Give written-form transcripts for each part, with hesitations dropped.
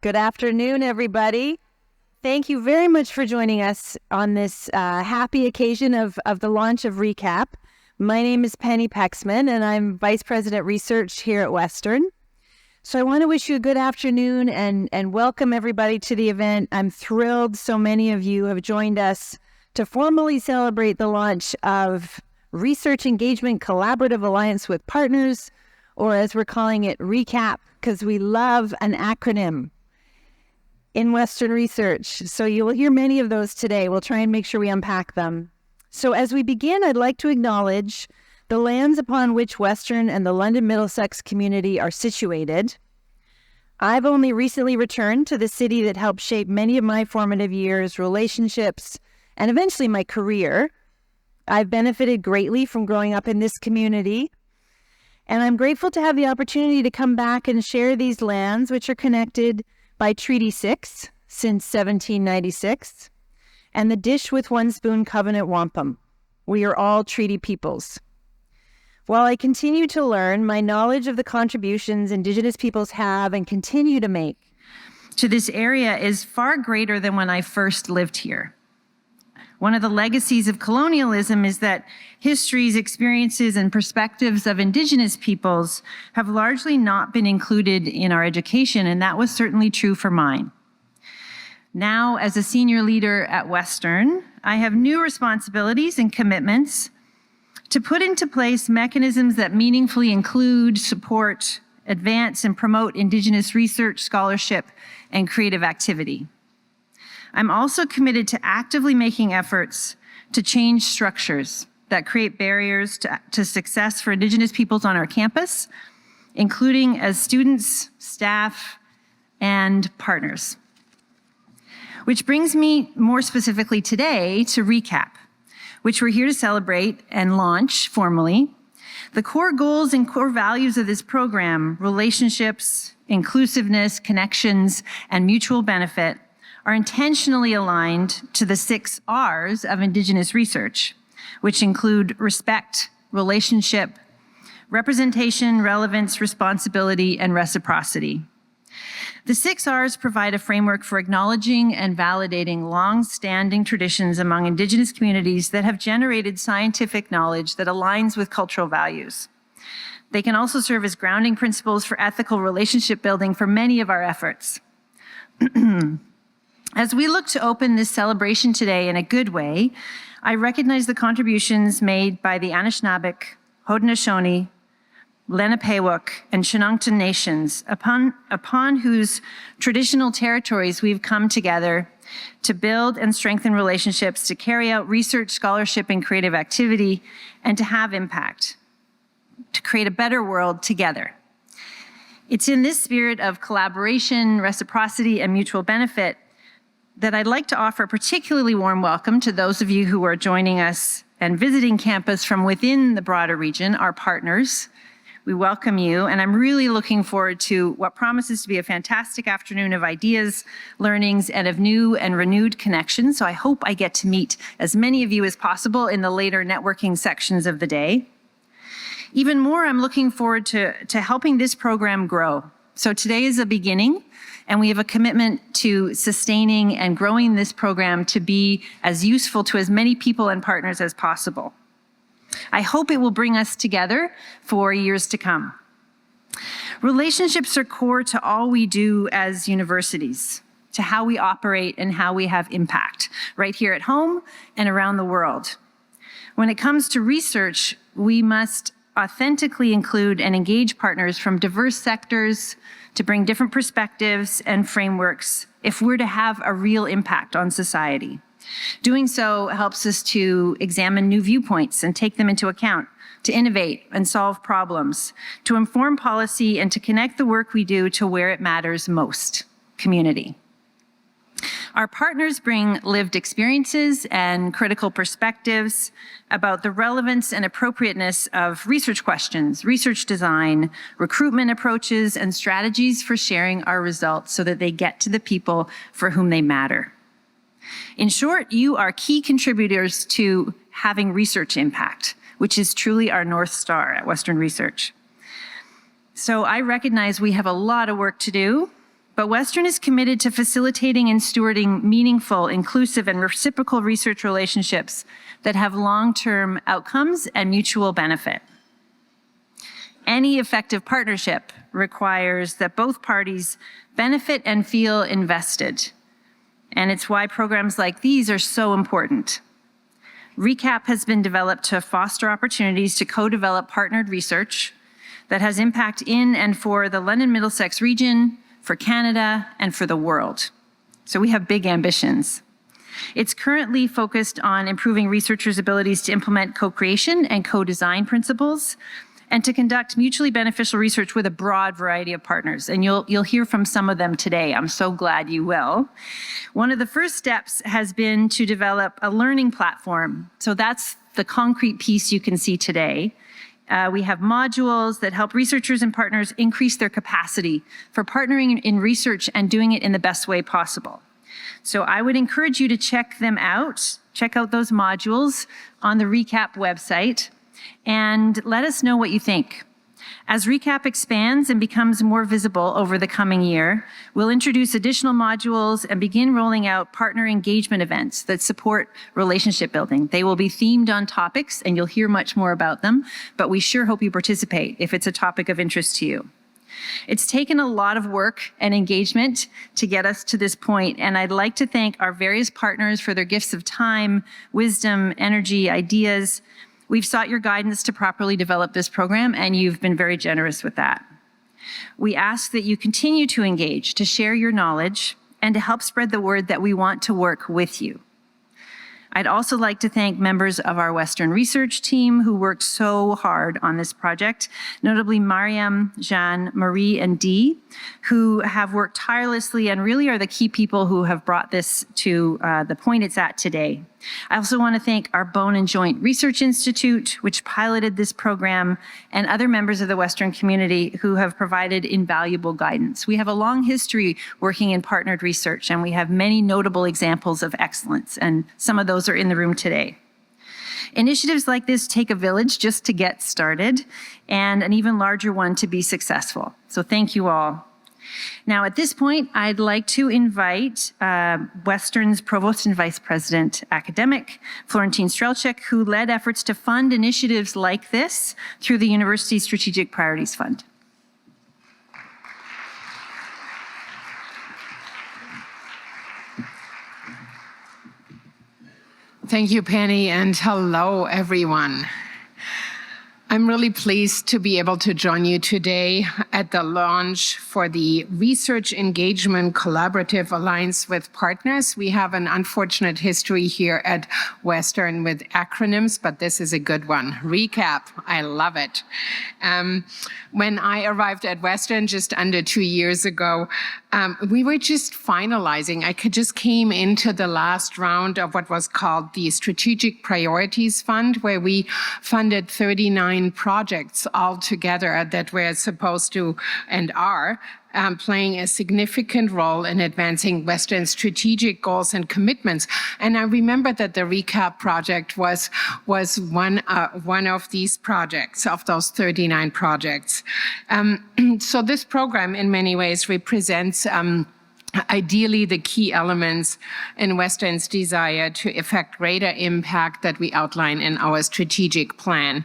Good afternoon, everybody. Thank you very much for joining us on this happy occasion of the launch of ReCap. My name is Penny Pexman, and I'm Vice President Research here at Western. So I want to wish you a good afternoon and welcome everybody to the event. I'm thrilled so many of you have joined us to formally celebrate the launch of Research Engagement Collaborative Alliance with Partners, or as we're calling it, ReCap, because we love an acronym in Western Research. So you will hear many of those today. We'll try and make sure we unpack them. So as we begin, I'd like to acknowledge the lands upon which Western and the London Middlesex community are situated. I've only recently returned to the city that helped shape many of my formative years, relationships, and eventually my career. I've benefited greatly from growing up in this community, and I'm grateful to have the opportunity to come back and share these lands, which are connected by Treaty 6 since 1796, and the Dish with One Spoon Covenant Wampum. We are all treaty peoples. While I continue to learn, my knowledge of the contributions Indigenous peoples have and continue to make to this area is far greater than when I first lived here. One of the legacies of colonialism is that histories, experiences, and perspectives of Indigenous peoples have largely not been included in our education, and that was certainly true for mine. Now, as a senior leader at Western, I have new responsibilities and commitments to put into place mechanisms that meaningfully include, support, advance, and promote Indigenous research, scholarship, and creative activity. I'm also committed to actively making efforts to change structures that create barriers to success for Indigenous peoples on our campus, including as students, staff, and partners. Which brings me more specifically today to ReCap, which we're here to celebrate and launch formally. The core goals and core values of this program, relationships, inclusiveness, connections, and mutual benefit, are intentionally aligned to the 6 R's of Indigenous research, which include respect, relationship, representation, relevance, responsibility, and reciprocity. The 6 R's provide a framework for acknowledging and validating long-standing traditions among Indigenous communities that have generated scientific knowledge that aligns with cultural values. They can also serve as grounding principles for ethical relationship building for many of our efforts. As we look to open this celebration today in a good way, I recognize the contributions made by the Anishinaabeg, Haudenosaunee, Lenapehouk, and Chinooktun nations, upon whose traditional territories we've come together to build and strengthen relationships, to carry out research, scholarship, and creative activity, and to have impact, to create a better world together. It's in this spirit of collaboration, reciprocity, and mutual benefit that I'd like to offer a particularly warm welcome to those of you who are joining us and visiting campus from within the broader region, our partners. We welcome you, and I'm really looking forward to what promises to be a fantastic afternoon of ideas, learnings, and of new and renewed connections. So I hope I get to meet as many of you as possible in the later networking sections of the day. Even more, I'm looking forward to helping this program grow. So today is a beginning, and we have a commitment to sustaining and growing this program to be as useful to as many people and partners as possible. I hope it will bring us together for years to come. Relationships are core to all we do as universities, to how we operate and how we have impact, right here at home and around the world. When it comes to research, we must authentically include and engage partners from diverse sectors to bring different perspectives and frameworks if we're to have a real impact on society. Doing so helps us to examine new viewpoints and take them into account, to innovate and solve problems, to inform policy, and to connect the work we do to where it matters most, community. Our partners bring lived experiences and critical perspectives about the relevance and appropriateness of research questions, research design, recruitment approaches, and strategies for sharing our results so that they get to the people for whom they matter. In short, you are key contributors to having research impact, which is truly our North Star at Western Research. So I recognize we have a lot of work to do, But Western is committed to facilitating and stewarding meaningful, inclusive, and reciprocal research relationships that have long-term outcomes and mutual benefit. Any effective partnership requires that both parties benefit and feel invested. And it's why programs like these are so important. RECAP has been developed to foster opportunities to co-develop partnered research that has impact in and for the London Middlesex region, for Canada, and for the world. So we have big ambitions. It's currently focused on improving researchers' abilities to implement co-creation and co-design principles, and to conduct mutually beneficial research with a broad variety of partners. And you'll hear from some of them today. I'm so glad you will. One of the first steps has been to develop a learning platform. So that's the concrete piece you can see today. We have modules that help researchers and partners increase their capacity for partnering in research and doing it in the best way possible. So I would encourage you to check them out. Check out those modules on the RECAP website and let us know what you think. As RECAP expands and becomes more visible over the coming year, we'll introduce additional modules and begin rolling out partner engagement events that support relationship building. They will be themed on topics, and you'll hear much more about them, but we sure hope you participate if it's a topic of interest to you. It's taken a lot of work and engagement to get us to this point, and I'd like to thank our various partners for their gifts of time, wisdom, energy, ideas. We've sought your guidance to properly develop this program, and you've been very generous with that. We ask that you continue to engage, to share your knowledge, and to help spread the word that we want to work with you. I'd also like to thank members of our Western research team who worked so hard on this project, notably Mariam, Jeanne, Marie, and Dee, who have worked tirelessly and really are the key people who have brought this to the point it's at today. I also want to thank our Bone and Joint Research Institute, which piloted this program, and other members of the Western community who have provided invaluable guidance. We have a long history working in partnered research, and we have many notable examples of excellence, and some of those are in the room today. Initiatives like this take a village just to get started, and an even larger one to be successful. So thank you all. Now, at this point, I'd like to invite Western's Provost and Vice President Academic, Florentine Strelchik, who led efforts to fund initiatives like this through the University Strategic Priorities Fund. Thank you, Penny, and hello, everyone. I'm really pleased to be able to join you today at the launch for the Research Engagement Collaborative Alliance with Partners. We have an unfortunate history here at Western with acronyms, but this is a good one. RECAP, I love it. When I arrived at Western just under 2 years ago, we were just finalizing. I just came into the last round of what was called the Strategic Priorities Fund, where we funded 39 projects altogether that were supposed to and are playing a significant role in advancing Western's strategic goals and commitments. And I remember that the RECAP project was one of these projects, of those 39 projects. So this program in many ways represents ideally the key elements in Western's desire to effect greater impact that we outline in our strategic plan.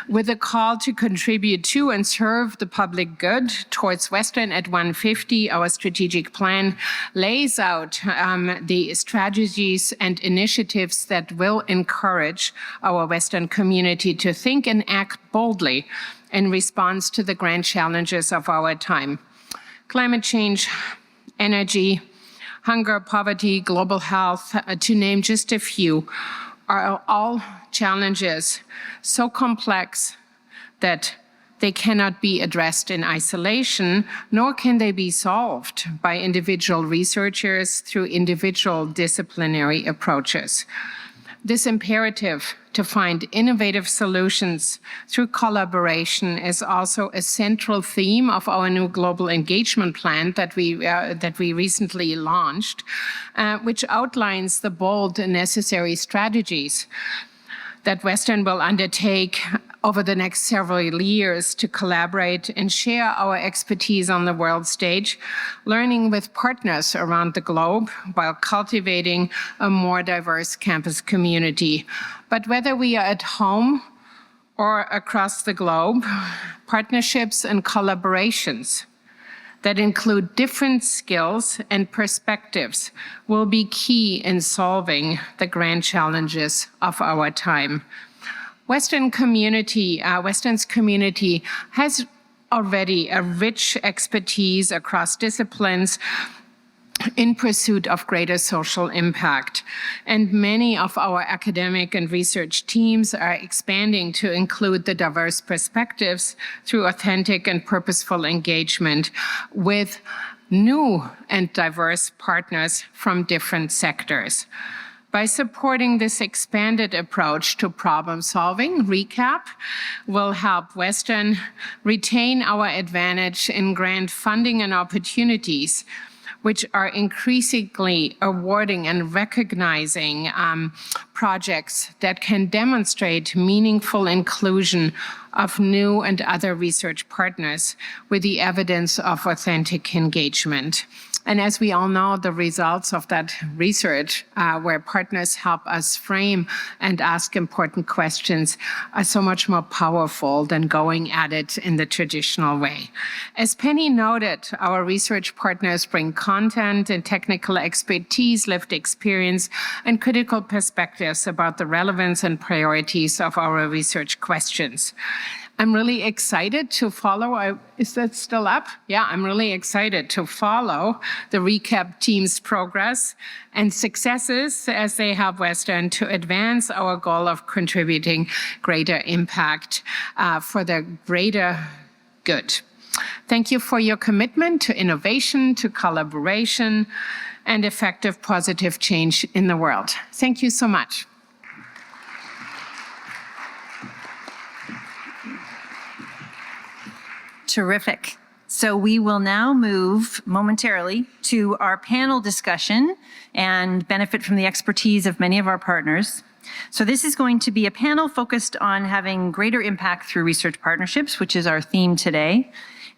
With a call to contribute to and serve the public good towards Western at 150, our strategic plan lays out the strategies and initiatives that will encourage our Western community to think and act boldly in response to the grand challenges of our time. Climate change, energy, hunger, poverty, global health, to name just a few, are all challenges so complex that they cannot be addressed in isolation, nor can they be solved by individual researchers through individual disciplinary approaches. This imperative to find innovative solutions through collaboration is also a central theme of our new global engagement plan that we recently launched, which outlines the bold and necessary strategies that Western will undertake over the next several years to collaborate and share our expertise on the world stage, learning with partners around the globe while cultivating a more diverse campus community. But whether we are at home or across the globe, partnerships and collaborations that include different skills and perspectives will be key in solving the grand challenges of our time. Western's community has already a rich expertise across disciplines in pursuit of greater social impact. And many of our academic and research teams are expanding to include the diverse perspectives through authentic and purposeful engagement with new and diverse partners from different sectors. By supporting this expanded approach to problem solving, ReCap will help Western retain our advantage in grant funding and opportunities, which are increasingly awarding and recognizing projects that can demonstrate meaningful inclusion of new and other research partners with the evidence of authentic engagement. And as we all know, the results of that research, where partners help us frame and ask important questions, are so much more powerful than going at it in the traditional way. As Penny noted, our research partners bring content and technical expertise, lived experience, and critical perspectives about the relevance and priorities of our research questions. I'm really excited to follow, is that still up? Yeah, I'm really excited to follow the ReCap team's progress and successes as they help Western to advance our goal of contributing greater impact for the greater good. Thank you for your commitment to innovation, to collaboration, and effective positive change in the world. Thank you so much. Terrific. So we will now move momentarily to our panel discussion and benefit from the expertise of many of our partners. So this is going to be a panel focused on having greater impact through research partnerships, which is our theme today.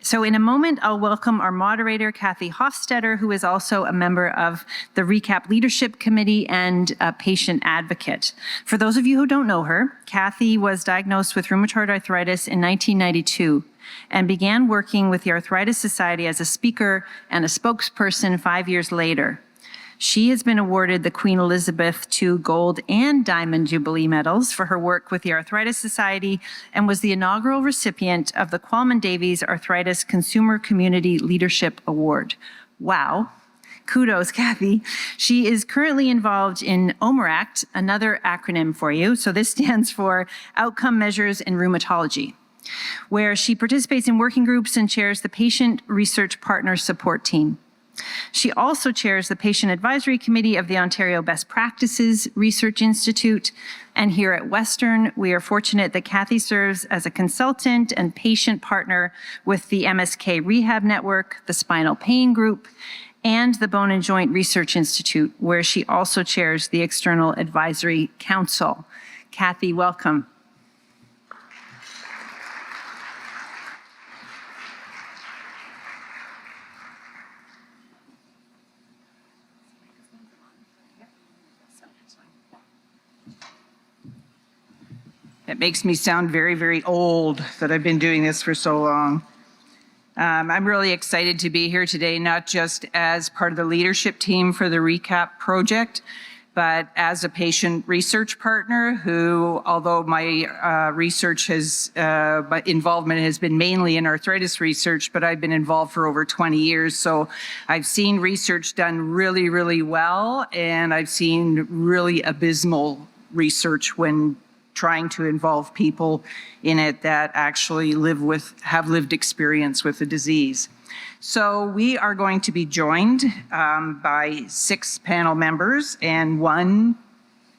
So in a moment, I'll welcome our moderator, Kathy Hofstetter, who is also a member of the ReCap Leadership Committee and a patient advocate. For those of you who don't know her, Kathy was diagnosed with rheumatoid arthritis in 1992 and began working with the Arthritis Society as a speaker and a spokesperson 5 years later. She has been awarded the Queen Elizabeth II Gold and Diamond Jubilee medals for her work with the Arthritis Society and was the inaugural recipient of the Qualman Davies Arthritis Consumer Community Leadership Award. Wow. Kudos, Kathy. She is currently involved in OMERACT, another acronym for you. So this stands for Outcome Measures in Rheumatology, where she participates in working groups and chairs the Patient Research Partner Support Team. She also chairs the Patient Advisory Committee of the Ontario Best Practices Research Institute. And here at Western, we are fortunate that Kathy serves as a consultant and patient partner with the MSK Rehab Network, the Spinal Pain Group, and the Bone and Joint Research Institute, where she also chairs the External Advisory Council. Kathy, welcome. It makes me sound very, very old that I've been doing this for so long. I'm really excited to be here today, not just as part of the leadership team for the ReCap project, but as a patient research partner who, although my my involvement has been mainly in arthritis research, but I've been involved for over 20 years. So I've seen research done really, really well, and I've seen really abysmal research when trying to involve people in it that actually have lived experience with the disease. So we are going to be joined by 6 panel members, and one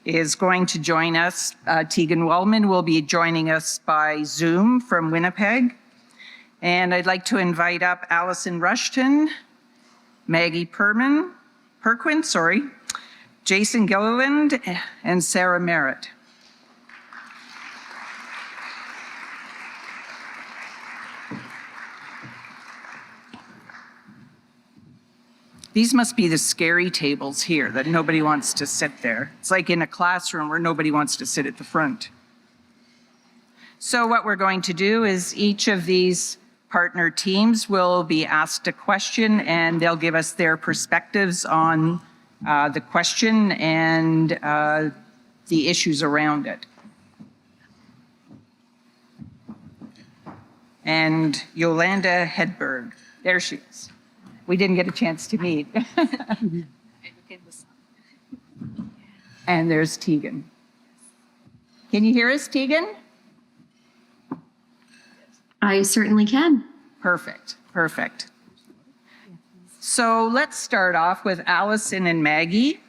is going to join us. Tegan Wellman will be joining us by Zoom from Winnipeg. And I'd like to invite up Allison Rushton, Maggie Perquin, Jason Gilliland, and Sarah Merritt. These must be the scary tables here that nobody wants to sit there. It's like in a classroom where nobody wants to sit at the front. So what we're going to do is each of these partner teams will be asked a question and they'll give us their perspectives on the question and the issues around it. And Yolanda Hedberg, there she is. We didn't get a chance to meet. And there's Tegan. Can you hear us, Tegan? I certainly can. Perfect, perfect. So let's start off with Allison and Maggie.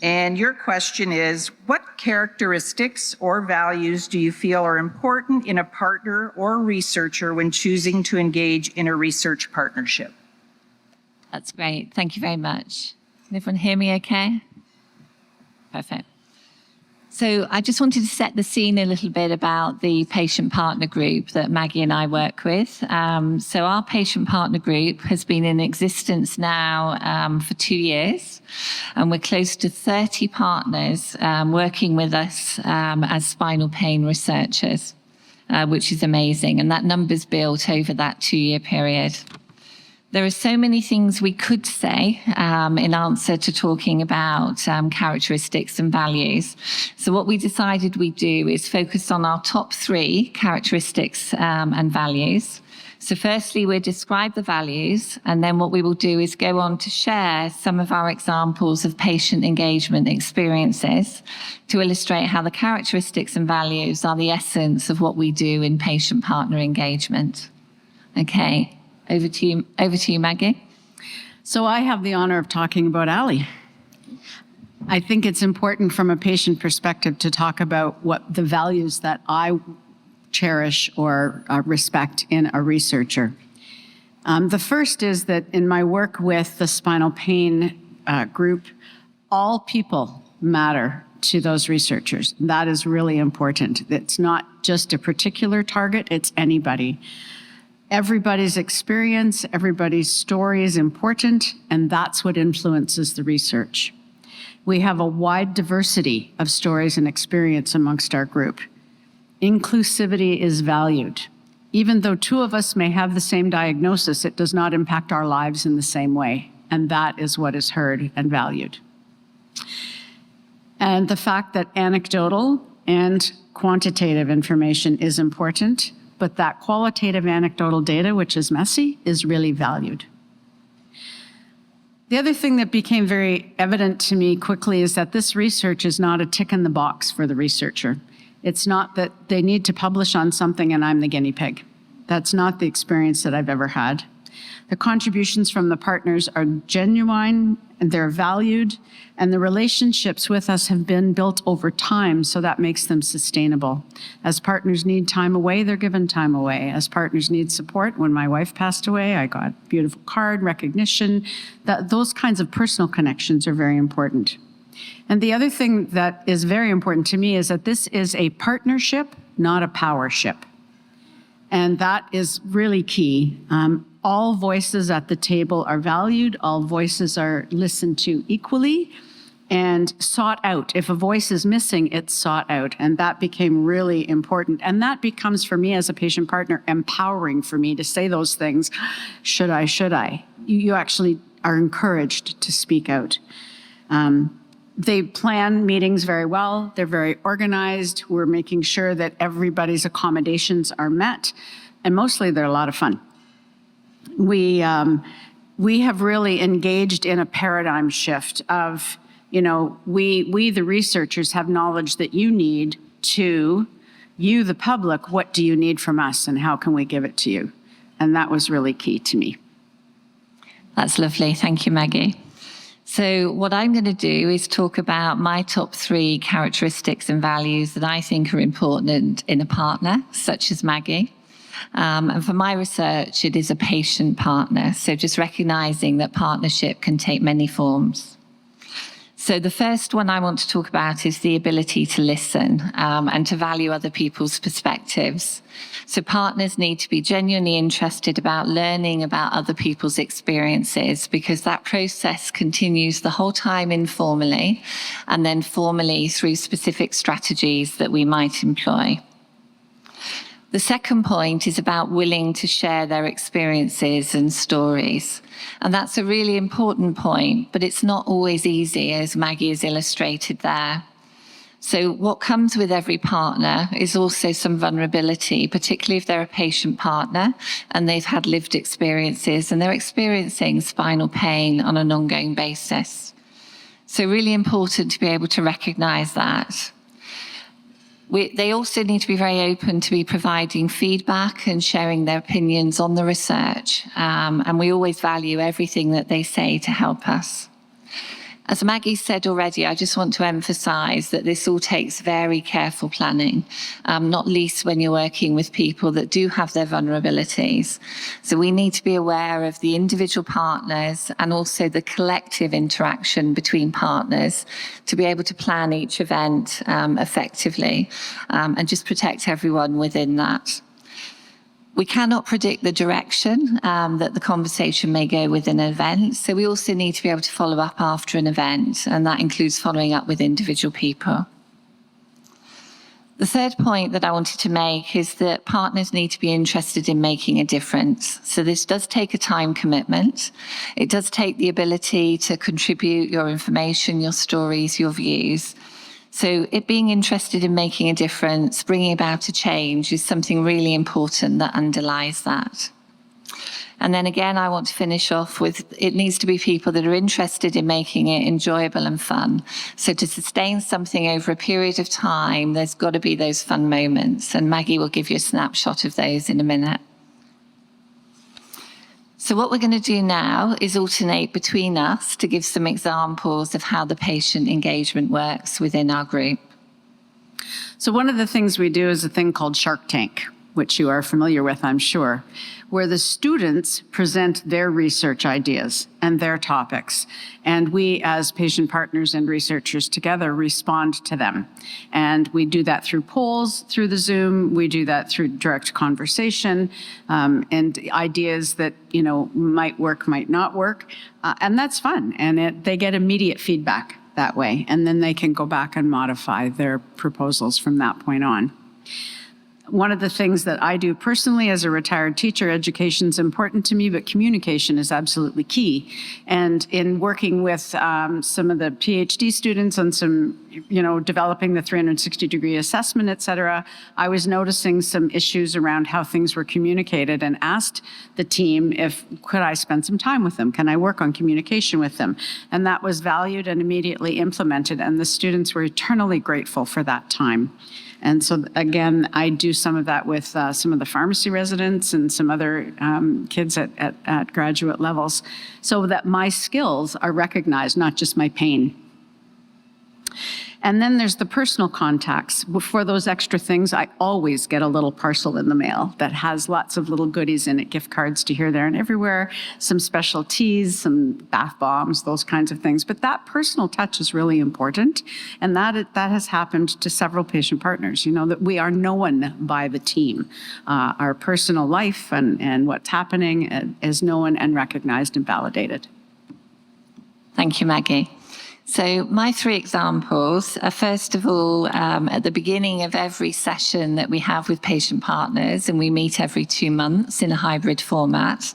And your question is, what characteristics or values do you feel are important in a partner or researcher when choosing to engage in a research partnership? That's great. Thank you very much. Can everyone hear me okay? Perfect. So I just wanted to set the scene a little bit about the patient partner group that Maggie and I work with. So our patient partner group has been in existence now for 2 years, and we're close to 30 partners working with us as spinal pain researchers, which is amazing. And that number's built over that 2-year period. There are so many things we could say in answer to talking about characteristics and values. So what we decided we'd do is focus on our top 3 characteristics and values. So firstly, we'll describe the values, and then what we will do is go on to share some of our examples of patient engagement experiences to illustrate how the characteristics and values are the essence of what we do in patient partner engagement. Okay. Over to you, Maggie. So I have the honor of talking about Ali. I think it's important from a patient perspective to talk about what the values that I cherish or respect in a researcher. The first is that in my work with the spinal pain group, all people matter to those researchers. That is really important. It's not just a particular target, it's anybody. Everybody's experience, everybody's story is important, and that's what influences the research. We have a wide diversity of stories and experience amongst our group. Inclusivity is valued. Even though 2 of us may have the same diagnosis, it does not impact our lives in the same way, and that is what is heard and valued. And the fact that anecdotal and quantitative information is important, but that qualitative anecdotal data, which is messy, is really valued. The other thing that became very evident to me quickly is that this research is not a tick in the box for the researcher. It's not that they need to publish on something and I'm the guinea pig. That's not the experience that I've ever had. The contributions from the partners are genuine and they're valued, and the relationships with us have been built over time, so that makes them sustainable. As partners need time away, they're given time away. As partners need support, when my wife passed away, I got a beautiful card, recognition. Those kinds of personal connections are very important. And the other thing that is very important to me is that this is a partnership, not a powership. And that is really key. All voices at the table are valued, all voices are listened to equally and sought out. If a voice is missing, it's sought out. And that became really important. And that becomes, for me as a patient partner, empowering for me to say those things. Should I? You actually are encouraged to speak out. They plan meetings very well. They're very organized. We're making sure that everybody's accommodations are met. And mostly they're a lot of fun. We have really engaged in a paradigm shift of, we the researchers have knowledge that you need to, you the public, what do you need from us and how can we give it to you? And that was really key to me. That's lovely. Thank you, Maggie. So what I'm going to do is talk about my top 3 characteristics and values that I think are important in a partner, such as Maggie. And for my research, it is a patient partner. So just recognizing that partnership can take many forms. So the first one I want to talk about is the ability to listen and to value other people's perspectives. So partners need to be genuinely interested about learning about other people's experiences, because that process continues the whole time informally and then formally through specific strategies that we might employ. The second point is about willing to share their experiences and stories. And that's a really important point, but it's not always easy, as Maggie has illustrated there. So what comes with every partner is also some vulnerability, particularly if they're a patient partner and they've had lived experiences and they're experiencing spinal pain on an ongoing basis. So really important to be able to recognize that. They also need to be very open to be providing feedback and sharing their opinions on the research. And we always value everything that they say to help us. As Maggie said already, I just want to emphasize that this all takes very careful planning, not least when you're working with people that do have their vulnerabilities. So we need to be aware of the individual partners and also the collective interaction between partners to be able to plan each event effectively and just protect everyone within that. We cannot predict the direction that the conversation may go with an event, so we also need to be able to follow up after an event, and that includes following up with individual people. The third point that I wanted to make is that partners need to be interested in making a difference. So this does take a time commitment. It does take the ability to contribute your information, your stories, your views. So it being interested in making a difference, bringing about a change is something really important that underlies that. And then again, I want to finish off with, it needs to be people that are interested in making it enjoyable and fun. So to sustain something over a period of time, there's got to be those fun moments. And Maggie will give you a snapshot of those in a minute. So what we're going to do now is alternate between us to give some examples of how the patient engagement works within our group. So one of the things we do is a thing called Shark Tank, which you are familiar with, I'm sure, where the students present their research ideas and their topics. And we, as patient partners and researchers together, respond to them. And we do that through polls, through the Zoom. We do that through direct conversation and ideas that, might work, might not work. And that's fun. And they get immediate feedback that way. And then they can go back and modify their proposals from that point on. One of the things that I do personally as a retired teacher, education is important to me, but communication is absolutely key. And in working with some of the PhD students on some, developing the 360-degree assessment, et cetera, I was noticing some issues around how things were communicated and asked the team could I spend some time with them? Can I work on communication with them? And that was valued and immediately implemented, and the students were eternally grateful for that time. And so, again, I do some of that with some of the pharmacy residents and some other kids at graduate levels, so that my skills are recognized, not just my pain. And then there's the personal contacts. For those extra things, I always get a little parcel in the mail that has lots of little goodies in it, gift cards to here, there, and everywhere, some special teas, some bath bombs, those kinds of things. But that personal touch is really important. And that has happened to several patient partners, that we are known by the team. Our personal life and what's happening is known and recognized and validated. Thank you, Maggie. So my three examples are, first of all, at the beginning of every session that we have with patient partners, and we meet every 2 months in a hybrid format,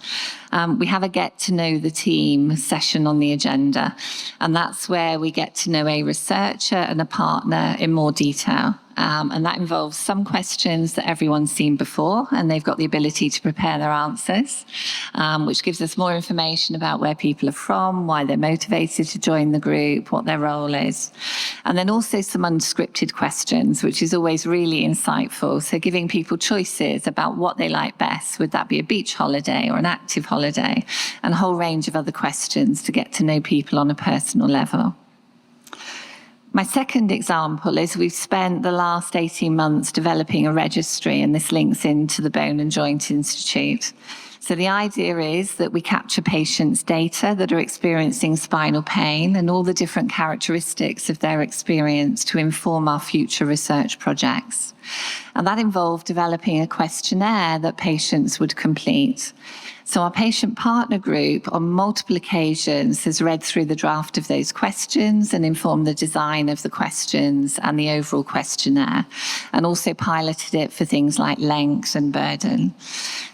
we have a get to know the team session on the agenda. And that's where we get to know a researcher and a partner in more detail. And that involves some questions that everyone's seen before, and they've got the ability to prepare their answers, which gives us more information about where people are from, why they're motivated to join the group, what their role is. And then also some unscripted questions, which is always really insightful. So giving people choices about what they like best. Would that be a beach holiday or an active holiday? And a whole range of other questions to get to know people on a personal level. My second example is we've spent the last 18 months developing a registry, and this links into the Bone and Joint Institute. So the idea is that we capture patients' data that are experiencing spinal pain and all the different characteristics of their experience to inform our future research projects. And that involved developing a questionnaire that patients would complete. So our patient partner group on multiple occasions has read through the draft of those questions and informed the design of the questions and the overall questionnaire, and also piloted it for things like length and burden.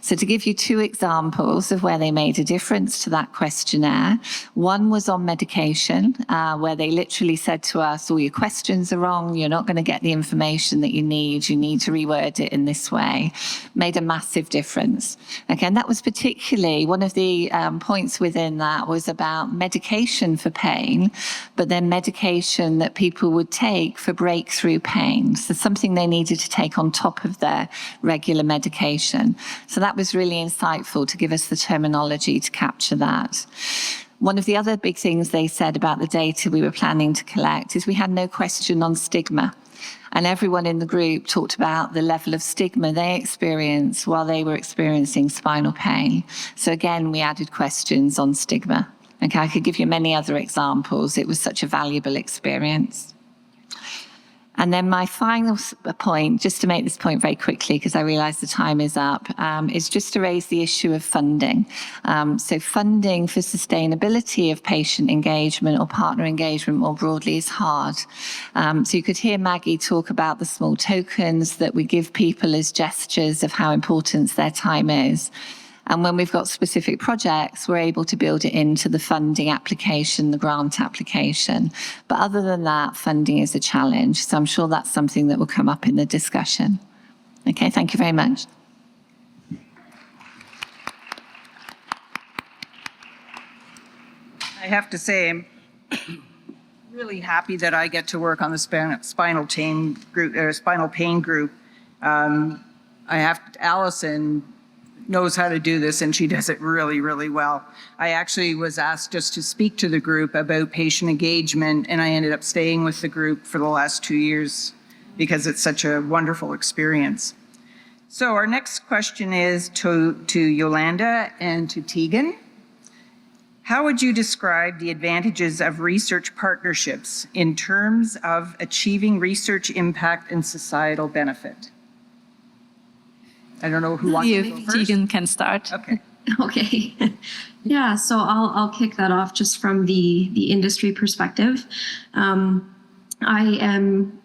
So to give you two examples of where they made a difference to that questionnaire, one was on medication, where they literally said to us, all your questions are wrong, you're not going to get the information that you need to reword it in this way. Made a massive difference. Okay, and that was particularly one of the points within that was about medication for pain, but then medication that people would take for breakthrough pain. So something they needed to take on top of their regular medication. So that was really insightful to give us the terminology to capture that. One of the other big things they said about the data we were planning to collect is we had no question on stigma. And everyone in the group talked about the level of stigma they experienced while they were experiencing spinal pain. So again, we added questions on stigma. Okay, I could give you many other examples. It was such a valuable experience. And then my final point, just to make this point very quickly, because I realize the time is up, is just to raise the issue of funding. So funding for sustainability of patient engagement or partner engagement more broadly is hard. So you could hear Maggie talk about the small tokens that we give people as gestures of how important their time is. And when we've got specific projects, we're able to build it into the funding application, the grant application. But other than that, funding is a challenge. So I'm sure that's something that will come up in the discussion. Okay, thank you very much. I have to say, I'm really happy that I get to work on the spinal pain group. Allison knows how to do this, and she does it really, really well. I actually was asked just to speak to the group about patient engagement, and I ended up staying with the group for the last 2 years because it's such a wonderful experience. So our next question is to Yolanda and to Tegan. How would you describe the advantages of research partnerships in terms of achieving research impact and societal benefit? I don't know who wants to go first. Tegan can start. Okay. Okay. Yeah, so I'll kick that off just from the industry perspective. I am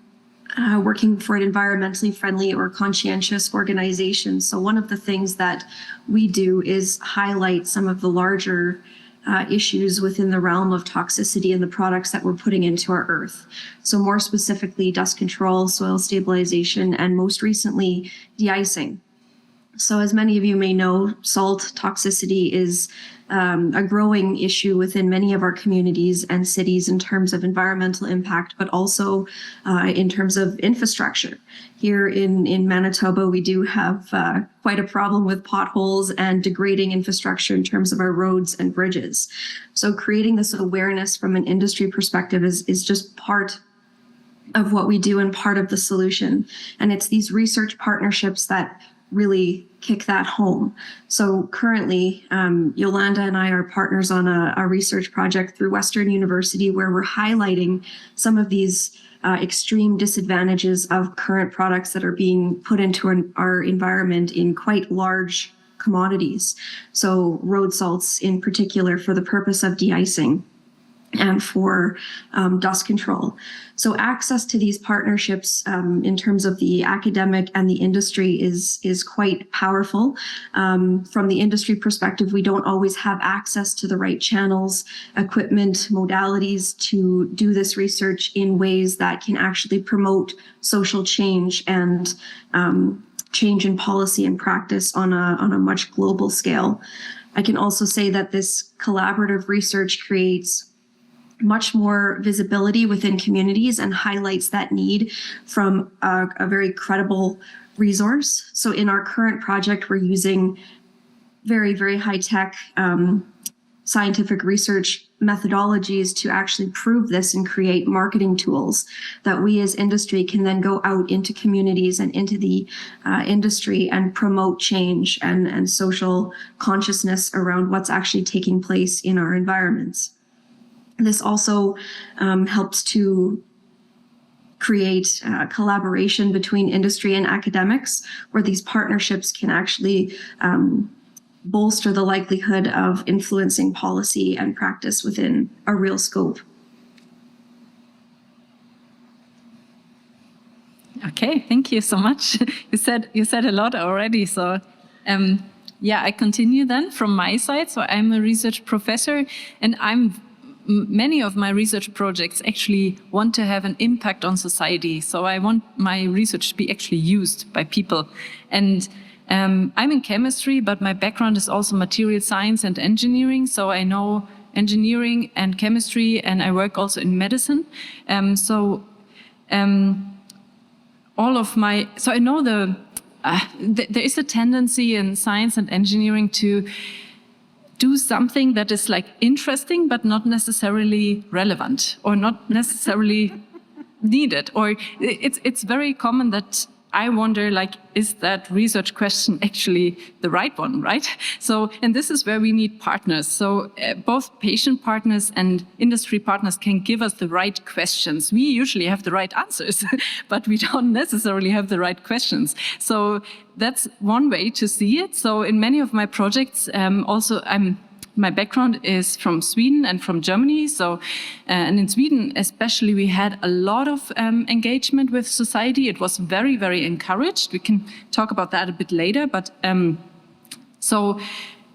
working for an environmentally friendly or conscientious organization. So one of the things that we do is highlight some of the larger issues within the realm of toxicity in the products that we're putting into our earth. So more specifically, dust control, soil stabilization, and most recently, de-icing. So as many of you may know, salt toxicity is a growing issue within many of our communities and cities in terms of environmental impact, but also in terms of infrastructure. Here in Manitoba, we do have quite a problem with potholes and degrading infrastructure in terms of our roads and bridges. So creating this awareness from an industry perspective is just part of what we do and part of the solution. And it's these research partnerships that really kick that home. So currently, Yolanda and I are partners on a research project through Western University where we're highlighting some of these extreme disadvantages of current products that are being put into our environment in quite large commodities. So road salts in particular for the purpose of de-icing and for dust control. So access to these partnerships in terms of the academic and the industry is quite powerful. From the industry perspective, we don't always have access to the right channels, equipment, modalities to do this research in ways that can actually promote social change and change in policy and practice on a much global scale. I can also say that this collaborative research creates much more visibility within communities and highlights that need from a very credible resource. So in our current project, we're using very, very high-tech scientific research methodologies to actually prove this and create marketing tools that we as industry can then go out into communities and into the industry and promote change and social consciousness around what's actually taking place in our environments. This also helps to create collaboration between industry and academics, where these partnerships can actually bolster the likelihood of influencing policy and practice within a real scope. Okay, thank you so much. You said a lot already. So, yeah, I continue then from my side. So I'm a research professor, and many of my research projects actually want to have an impact on society. So I want my research to be actually used by people. And I'm in chemistry, but my background is also material science and engineering. So I know engineering and chemistry, and I work also in medicine. So I know there is a tendency in science and engineering to do something that is like interesting, but not necessarily relevant or not necessarily needed. Or it's very common that I wonder, like, is that research question actually the right one, right? So, and this is where we need partners. So both patient partners and industry partners can give us the right questions. We usually have the right answers, but we don't necessarily have the right questions. So that's one way to see it. So in many of my projects, my background is from Sweden and from Germany. So, and in Sweden especially, we had a lot of engagement with society. It was very, very encouraged. We can talk about that a bit later. But so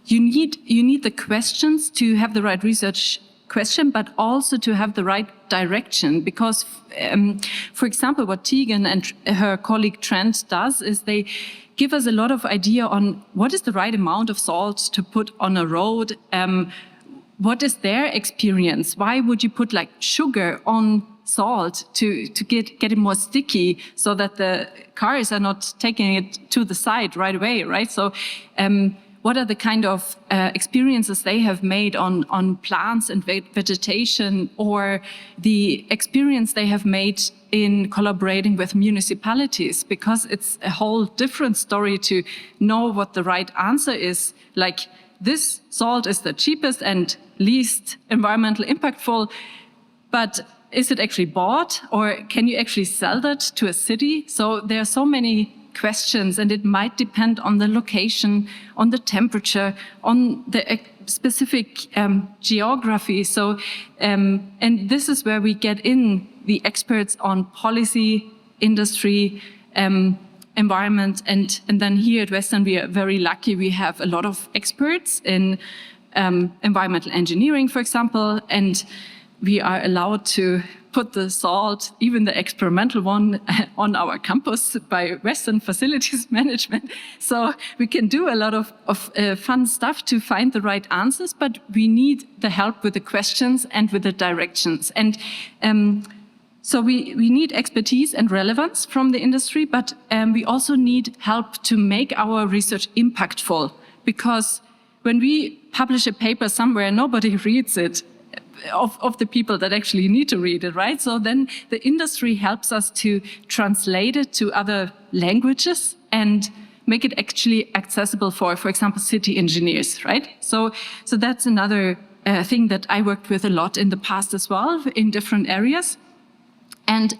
you need the questions to have the right research question, but also to have the right direction. Because, for example, what Tegan and her colleague Trent does is they give us a lot of idea on what is the right amount of salt to put on a road. What is their experience? Why would you put like sugar on salt to get it more sticky so that the cars are not taking it to the side right away, right? So what are the kind of experiences they have made on plants and vegetation, or the experience they have made in collaborating with municipalities? Because it's a whole different story to know what the right answer is. Like, this salt is the cheapest and least environmental impactful, but is it actually bought, or can you actually sell that to a city? So there are so many questions, and it might depend on the location, on the temperature, on the specific geography. So, and this is where we get in the experts on policy, industry, environment, and then here at Western we are very lucky. We have a lot of experts in environmental engineering, for example, and we are allowed to put the salt, even the experimental one, on our campus by Western Facilities Management. So we can do a lot of fun stuff to find the right answers, but we need the help with the questions and with the directions. And so we need expertise and relevance from the industry, but we also need help to make our research impactful, because when we publish a paper somewhere, nobody reads it. Of the people that actually need to read it, right? So then the industry helps us to translate it to other languages and make it actually accessible for example, city engineers, right? So that's another thing that I worked with a lot in the past as well in different areas. And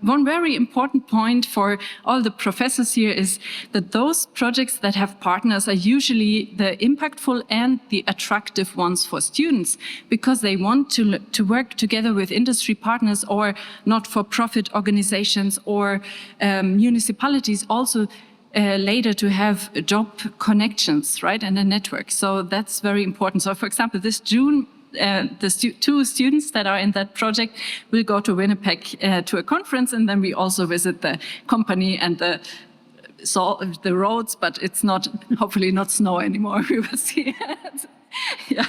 one very important point for all the professors here is that those projects that have partners are usually the impactful and the attractive ones for students, because they want to work together with industry partners or not-for-profit organizations or municipalities also later to have job connections, right, and a network. So that's very important. So for example, this June, the two students that are in that project will go to Winnipeg to a conference, and then we also visit the company and the roads, but it's not, hopefully not snow anymore. We will see. Yeah.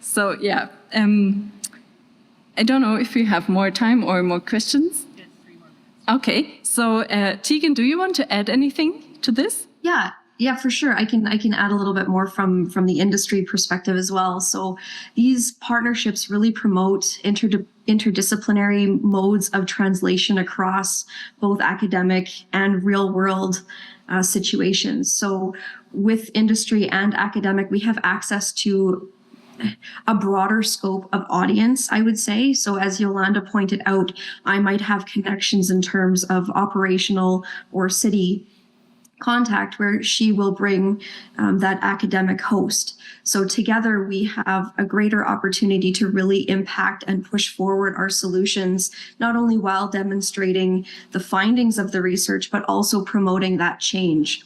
So yeah, I don't know if we have more time or more questions. Yes, 3 more minutes. Okay. So Tegan, do you want to add anything to this? Yeah, Yeah, for sure. I can add a little bit more from the industry perspective as well. So these partnerships really promote interdisciplinary modes of translation across both academic and real world situations. So with industry and academic, we have access to a broader scope of audience, I would say. So as Yolanda pointed out, I might have connections in terms of operational or city contact where she will bring that academic host. So together we have a greater opportunity to really impact and push forward our solutions, not only while demonstrating the findings of the research, but also promoting that change.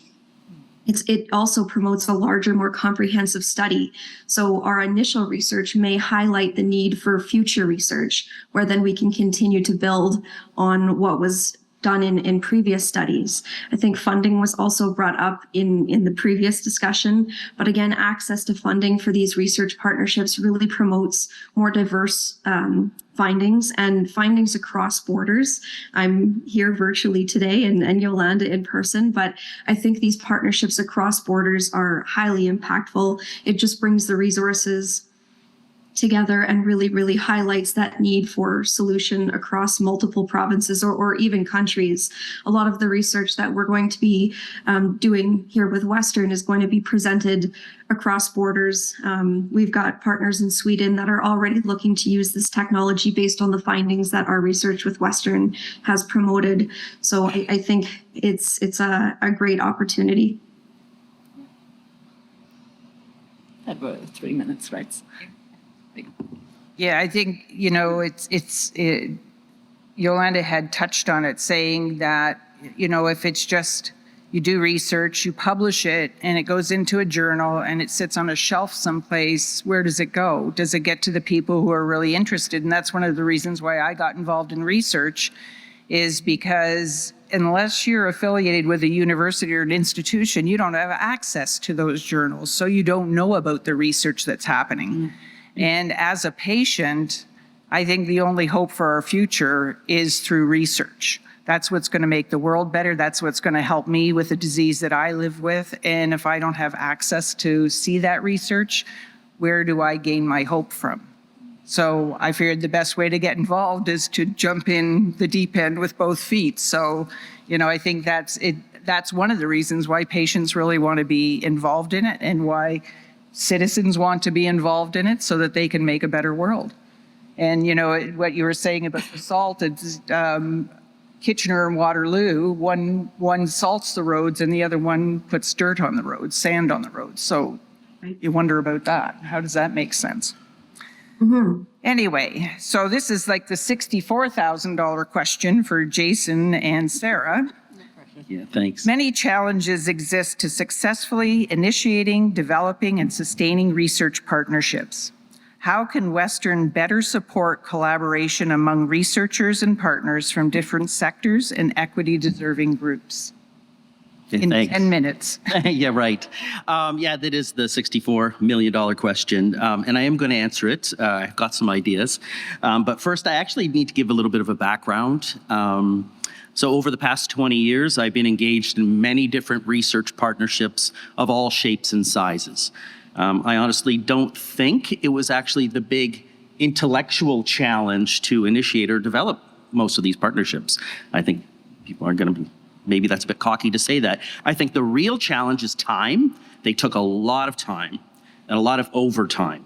It also promotes a larger, more comprehensive study. So our initial research may highlight the need for future research, where then we can continue to build on what was done in previous studies. I think funding was also brought up in the previous discussion, but again, access to funding for these research partnerships really promotes more diverse findings and findings across borders. I'm here virtually today and Yolanda in person, but I think these partnerships across borders are highly impactful. It just brings the resources together and really highlights that need for solution across multiple provinces or even countries. A lot of the research that we're going to be doing here with Western is going to be presented across borders. We've got partners in Sweden that are already looking to use this technology based on the findings that our research with Western has promoted. So I think it's a great opportunity. That were 3 minutes, right? Yeah, I think, Yolanda had touched on it, saying that, if it's just you do research, you publish it, and it goes into a journal and it sits on a shelf someplace, where does it go? Does it get to the people who are really interested? And that's one of the reasons why I got involved in research, is because unless you're affiliated with a university or an institution, you don't have access to those journals. So you don't know about the research that's happening. Mm-hmm. And as a patient, I think the only hope for our future is through research. That's what's going to make the world better. That's what's going to help me with the disease that I live with. And if I don't have access to see that research, where do I gain my hope from? So I figured the best way to get involved is to jump in the deep end with both feet. So, I think that's it. That's one of the reasons why patients really want to be involved in it, and why citizens want to be involved in it, so that they can make a better world. And, what you were saying about the salt, it's Kitchener and Waterloo, one salts the roads and the other one puts dirt on the roads, sand on the roads. So you wonder about that. How does that make sense? Mm-hmm. Anyway, so this is like the $64,000 question for Jason and Sarah. Yeah, thanks. Many challenges exist to successfully initiating, developing, and sustaining research partnerships. How can Western better support collaboration among researchers and partners from different sectors and equity-deserving groups? Okay, in thanks. 10 minutes. Yeah, right. That is the $64 million question, and I am going to answer it. I've got some ideas. But first, I actually need to give a little bit of a background. So over the past 20 years, I've been engaged in many different research partnerships of all shapes and sizes. I honestly don't think it was actually the big intellectual challenge to initiate or develop most of these partnerships. I think people are going to be, maybe that's a bit cocky to say that. I think the real challenge is time. They took a lot of time and a lot of overtime.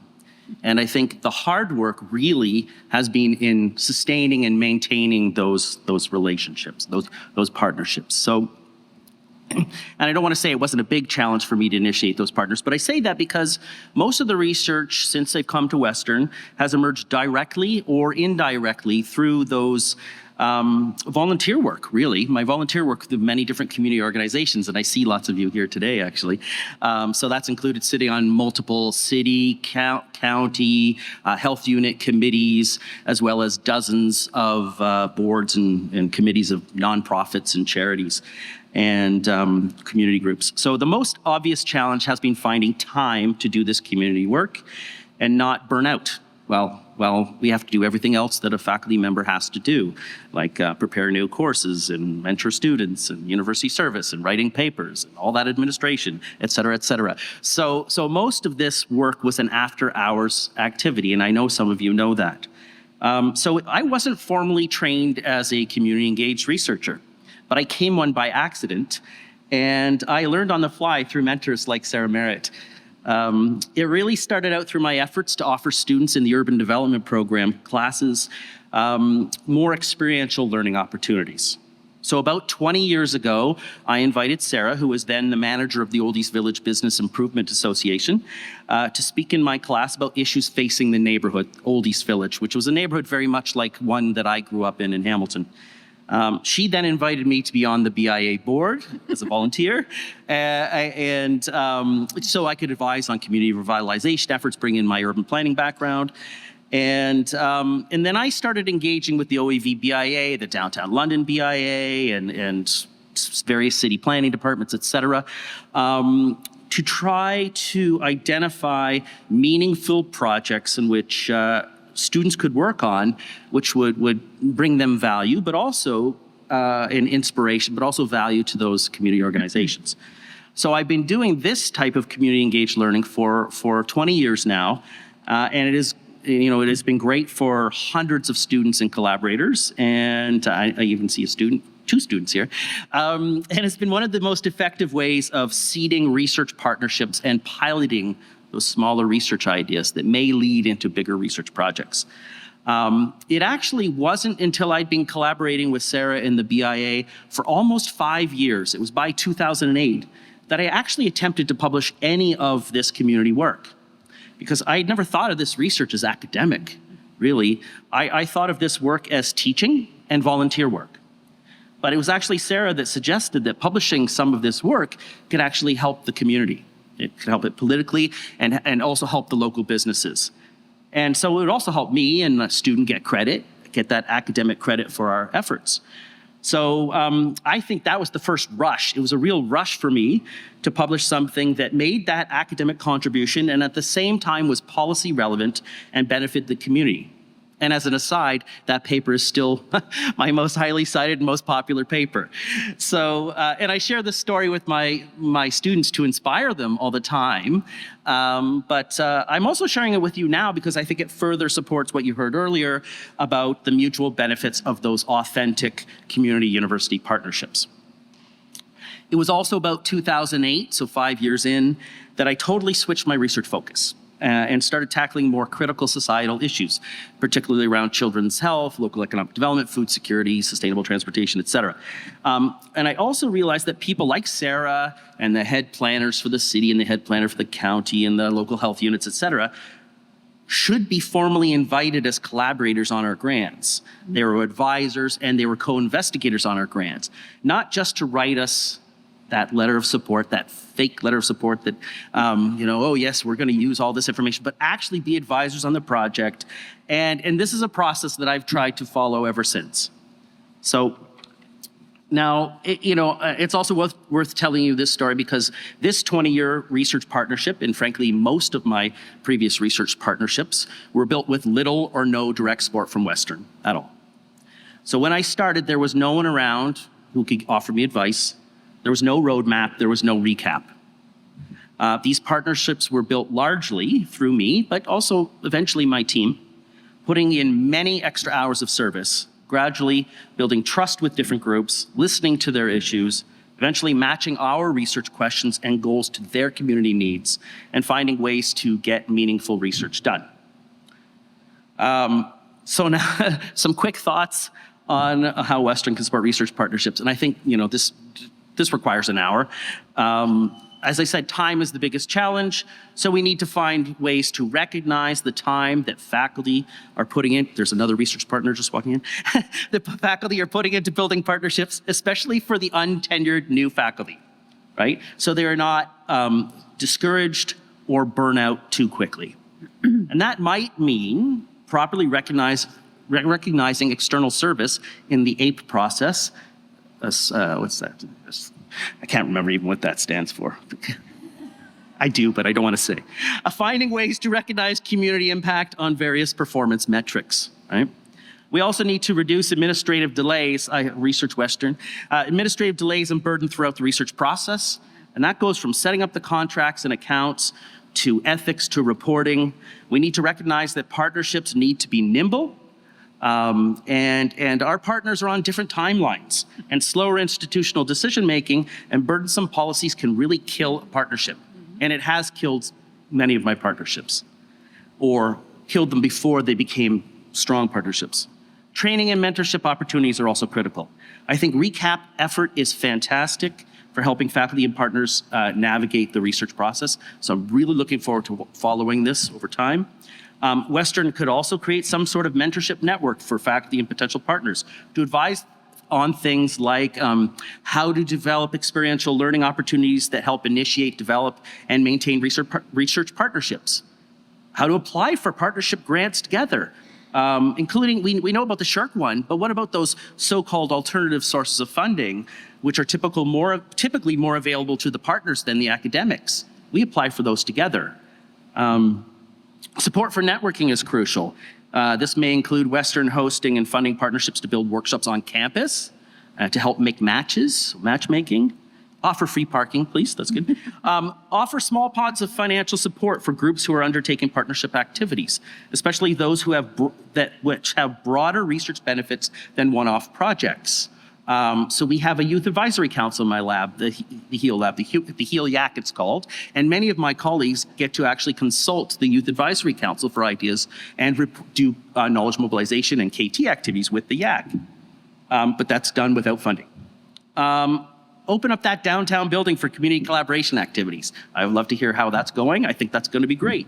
And I think the hard work really has been in sustaining and maintaining those relationships, those partnerships. So, and I don't want to say it wasn't a big challenge for me to initiate those partners, but I say that because most of the research since they've come to Western has emerged directly or indirectly through those volunteer work, really. My volunteer work with many different community organizations, and I see lots of you here today, actually. So that's included sitting on multiple city, county, health unit committees, as well as dozens of boards and committees of nonprofits and charities and community groups. So the most obvious challenge has been finding time to do this community work and not burn out. Well, well, we have to do everything else that a faculty member has to do, like prepare new courses and mentor students and university service and writing papers and all that administration, et cetera, et cetera. So most of this work was an after-hours activity, and I know some of you know that. So I wasn't formally trained as a community-engaged researcher, but I came one by accident, and I learned on the fly through mentors like Sarah Merritt. It really started out through my efforts to offer students in the urban development program classes more experiential learning opportunities. So about 20 years ago, I invited Sarah, who was then the manager of the Old East Village Business Improvement Association, to speak in my class about issues facing the neighborhood, Old East Village, which was a neighborhood very much like one that I grew up in Hamilton. She then invited me to be on the BIA board as a volunteer, and so I could advise on community revitalization efforts, bring in my urban planning background. And then I started engaging with the OEV BIA, the Downtown London BIA, and various city planning departments, et cetera, to try to identify meaningful projects in which students could work on, which would bring them value, but also an inspiration, but also value to those community organizations. So I've been doing this type of community engaged learning for 20 years now, and it has been great for hundreds of students and collaborators, and I even see two students here. And it's been one of the most effective ways of seeding research partnerships and piloting those smaller research ideas that may lead into bigger research projects. It actually wasn't until I'd been collaborating with Sarah in the BIA for almost 5 years, it was by 2008, that I actually attempted to publish any of this community work. Because I had never thought of this research as academic, really. I thought of this work as teaching and volunteer work. But it was actually Sarah that suggested that publishing some of this work could actually help the community. It could help it politically and also help the local businesses. And so it would also help me and a student get that academic credit for our efforts. So I think that was the first rush. It was a real rush for me to publish something that made that academic contribution and at the same time was policy relevant and benefited the community. And as an aside, that paper is still my most highly cited and most popular paper. So, and I share this story with my students to inspire them all the time. But I'm also sharing it with you now because I think it further supports what you heard earlier about the mutual benefits of those authentic community-university partnerships. It was also about 2008, so 5 years in, that I totally switched my research focus. And started tackling more critical societal issues, particularly around children's health, local economic development, food security, sustainable transportation, et cetera. And I also realized that people like Sarah and the head planners for the city and the head planner for the county and the local health units, et cetera, should be formally invited as collaborators on our grants. They were advisors and they were co-investigators on our grants, not just to write us that letter of support, that fake letter of support that, oh yes, we're gonna use all this information, but actually be advisors on the project. And this is a process that I've tried to follow ever since. So now, it's also worth telling you this story because this 20-year research partnership, and frankly, most of my previous research partnerships were built with little or no direct support from Western at all. So when I started, there was no one around who could offer me advice. There was no roadmap, there was no recap. These partnerships were built largely through me, but also eventually my team, putting in many extra hours of service, gradually building trust with different groups, listening to their issues, eventually matching our research questions and goals to their community needs, and finding ways to get meaningful research done. So now, some quick thoughts on how Western can support research partnerships, and I think this requires an hour. As I said, time is the biggest challenge, so we need to find ways to recognize the time that faculty are putting in. There's another research partner just walking in. The faculty are putting into building partnerships, especially for the untenured new faculty, right? So they are not discouraged or burn out too quickly. And that might mean properly recognizing external service in the APE process. What's that? I can't remember even what that stands for. I do, but I don't want to say. Finding ways to recognize community impact on various performance metrics, right? We also need to reduce administrative delays, Research Western, administrative delays and burden throughout the research process. And that goes from setting up the contracts and accounts to ethics to reporting. We need to recognize that partnerships need to be nimble. And our partners are on different timelines, and slower institutional decision-making and burdensome policies can really kill a partnership. And it has killed many of my partnerships, or killed them before they became strong partnerships. Training and mentorship opportunities are also critical. I think RECAP effort is fantastic for helping faculty and partners navigate the research process. So I'm really looking forward to following this over time. Western could also create some sort of mentorship network for faculty and potential partners to advise on things like how to develop experiential learning opportunities that help initiate, develop, and maintain research partnerships. How to apply for partnership grants together, including, we know about the SHARC one, but what about those so-called alternative sources of funding, which are typically more available to the partners than the academics? We apply for those together. Support for networking is crucial. This may include Western hosting and funding partnerships to build workshops on campus to help make matchmaking. Offer free parking, please, that's good. Offer small pots of financial support for groups who are undertaking partnership activities, especially those who have which have broader research benefits than one-off projects. So we have a youth advisory council in my lab, the HEAL lab, the HEAL YAC it's called, and many of my colleagues get to actually consult the youth advisory council for ideas and do knowledge mobilization and KT activities with the YAC. But that's done without funding. Open up that downtown building for community collaboration activities. I would love to hear how that's going. I think that's going to be great.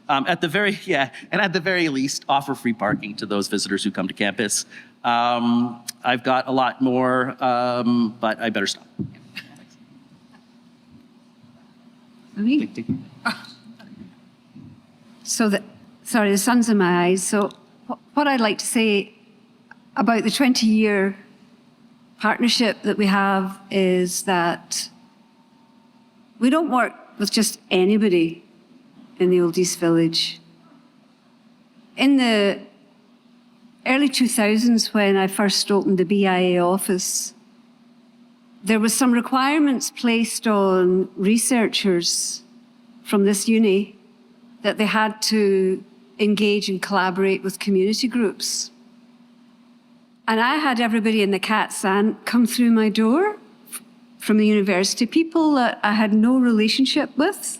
At the very least, offer free parking to those visitors who come to campus. I've got a lot more, but I better stop. So the sun's in my eyes. So what I'd like to say about the 20-year partnership that we have is that we don't work with just anybody in the Old East Village. In the early 2000s, when I first opened the BIA office, there was some requirements placed on researchers from this uni that they had to engage and collaborate with community groups. And I had everybody in the CATSAN come through my door from the university, people that I had no relationship with,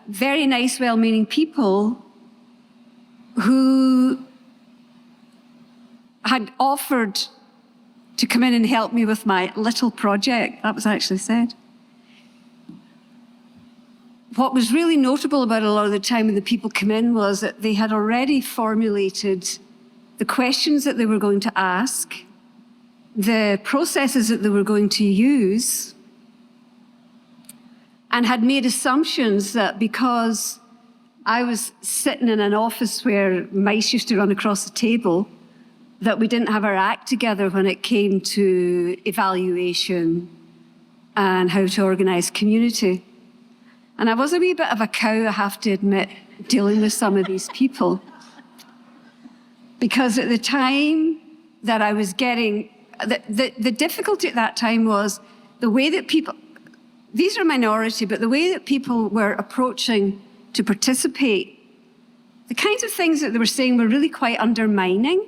very nice, well-meaning people who had offered to come in and help me with my little project. That was actually said. What was really notable about a lot of the time when the people come in was that they had already formulated the questions that they were going to ask, the processes that they were going to use, and had made assumptions that because I was sitting in an office where mice used to run across the table, that we didn't have our act together when it came to evaluation and how to organise community. And I was a wee bit of a cow, I have to admit, dealing with some of these people. Because at the time that I was getting, the difficulty at that time was the way that people, these are a minority, but the way that people were approaching to participate, the kinds of things that they were saying were really quite undermining.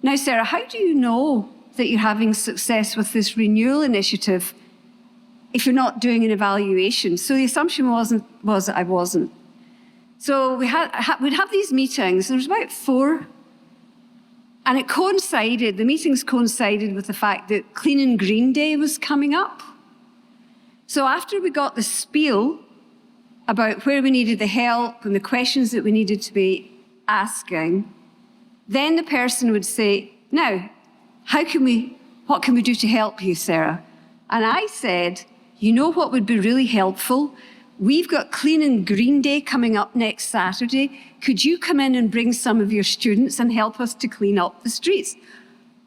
Now, Sarah, how do you know that you're having success with this renewal initiative if you're not doing an evaluation? So the assumption was that I wasn't. So we'd have these meetings, there was about 4, and it coincided, the meetings coincided with the fact that Clean and Green Day was coming up. So after we got the spiel about where we needed the help and the questions that we needed to be asking, then the person would say, now, what can we do to help you, Sarah? And I said, you know what would be really helpful? We've got Clean and Green Day coming up next Saturday. Could you come in and bring some of your students and help us to clean up the streets?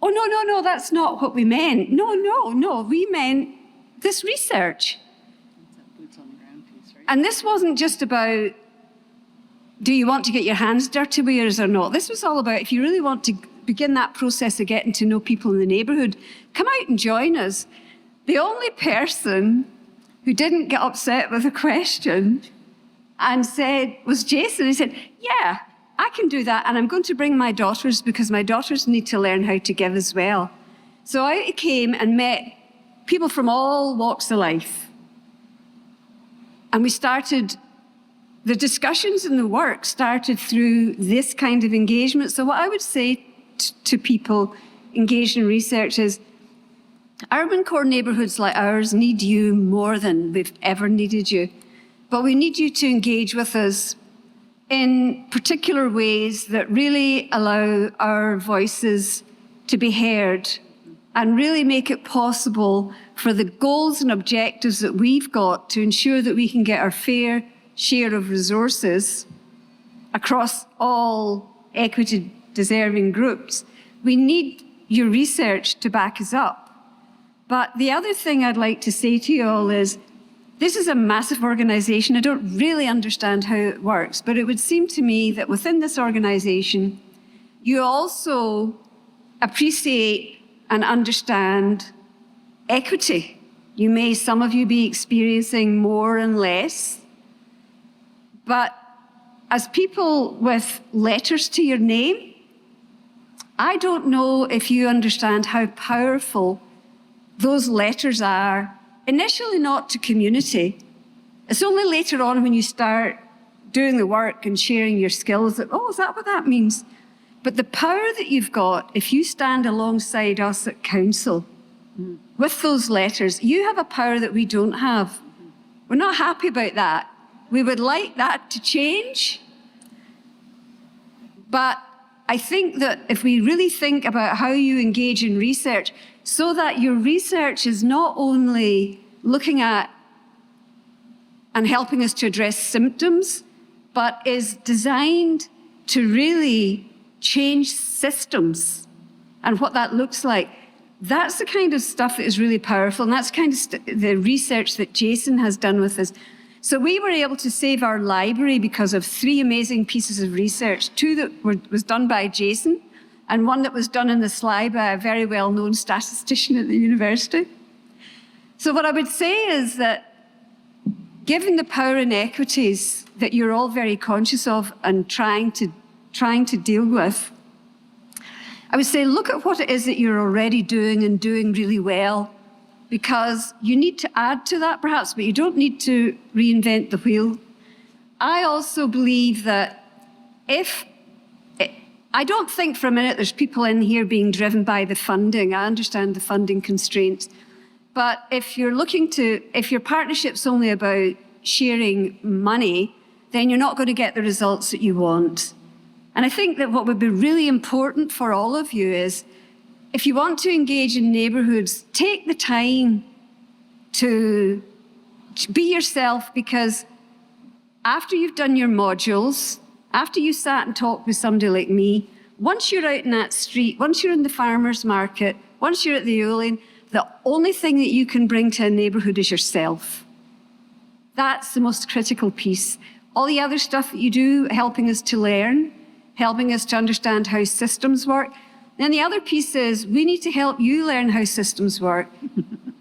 Oh, no, that's not what we meant. No, we meant this research. And this wasn't just about, do you want to get your hands dirty with yours or not? This was all about, if you really want to begin that process of getting to know people in the neighbourhood, come out and join us. The only person who didn't get upset with a question and said, was Jason. He said, yeah, I can do that. And I'm going to bring my daughters because my daughters need to learn how to give as well. So I came and met people from all walks of life. And we started, the discussions and the work started through this kind of engagement. So what I would say to people engaged in research is, urban core neighbourhoods like ours need you more than we've ever needed you. But we need you to engage with us in particular ways that really allow our voices to be heard and really make it possible for the goals and objectives that we've got to ensure that we can get our fair share of resources across all equity deserving groups. We need your research to back us up. But the other thing I'd like to say to you all is, this is a massive organization. I don't really understand how it works, but it would seem to me that within this organization, you also appreciate and understand equity. You may, some of you, be experiencing more and less, but as people with letters to your name, I don't know if you understand how powerful those letters are. Initially not to community. It's only later on when you start doing the work and sharing your skills that, oh, is that what that means? But the power that you've got, if you stand alongside us at council with those letters, you have a power that we don't have. We're not happy about that. We would like that to change. But I think that if we really think about how you engage in research, so that your research is not only looking at and helping us to address symptoms, but is designed to really change systems and what that looks like. That's the kind of stuff that is really powerful, and that's kind of the research that Jason has done with us. So we were able to save our library because of 3 amazing pieces of research, 2 that was done by Jason, and 1 that was done in the slide by a very well-known statistician at the university. So what I would say is that given the power inequities that you're all very conscious of and trying to deal with, I would say look at what it is that you're already doing and doing really well, because you need to add to that perhaps, but you don't need to reinvent the wheel. I also believe that I don't think for a minute there's people in here being driven by the funding. I understand the funding constraints. But if your partnership's only about sharing money, then you're not going to get the results that you want. And I think that what would be really important for all of you is, if you want to engage in neighbourhoods, take the time to be yourself, because after you've done your modules, after you sat and talked with somebody like me, once you're out in that street, once you're in the farmer's market, once you're at the Olean, the only thing that you can bring to a neighbourhood is yourself. That's the most critical piece. All the other stuff that you do, helping us to learn, helping us to understand how systems work. Then the other piece is, we need to help you learn how systems work.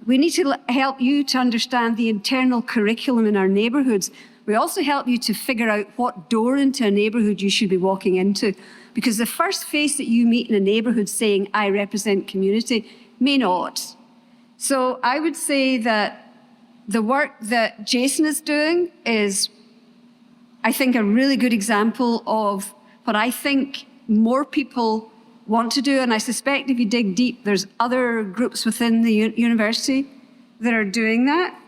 We need to help you to understand the internal curriculum in our neighbourhoods. We also help you to figure out what door into a neighbourhood you should be walking into. Because the first face that you meet in a neighbourhood saying, I represent community, may not. So I would say that the work that Jason is doing is, I think, a really good example of what I think more people want to do. And I suspect if you dig deep, there's other groups within the university that are doing that.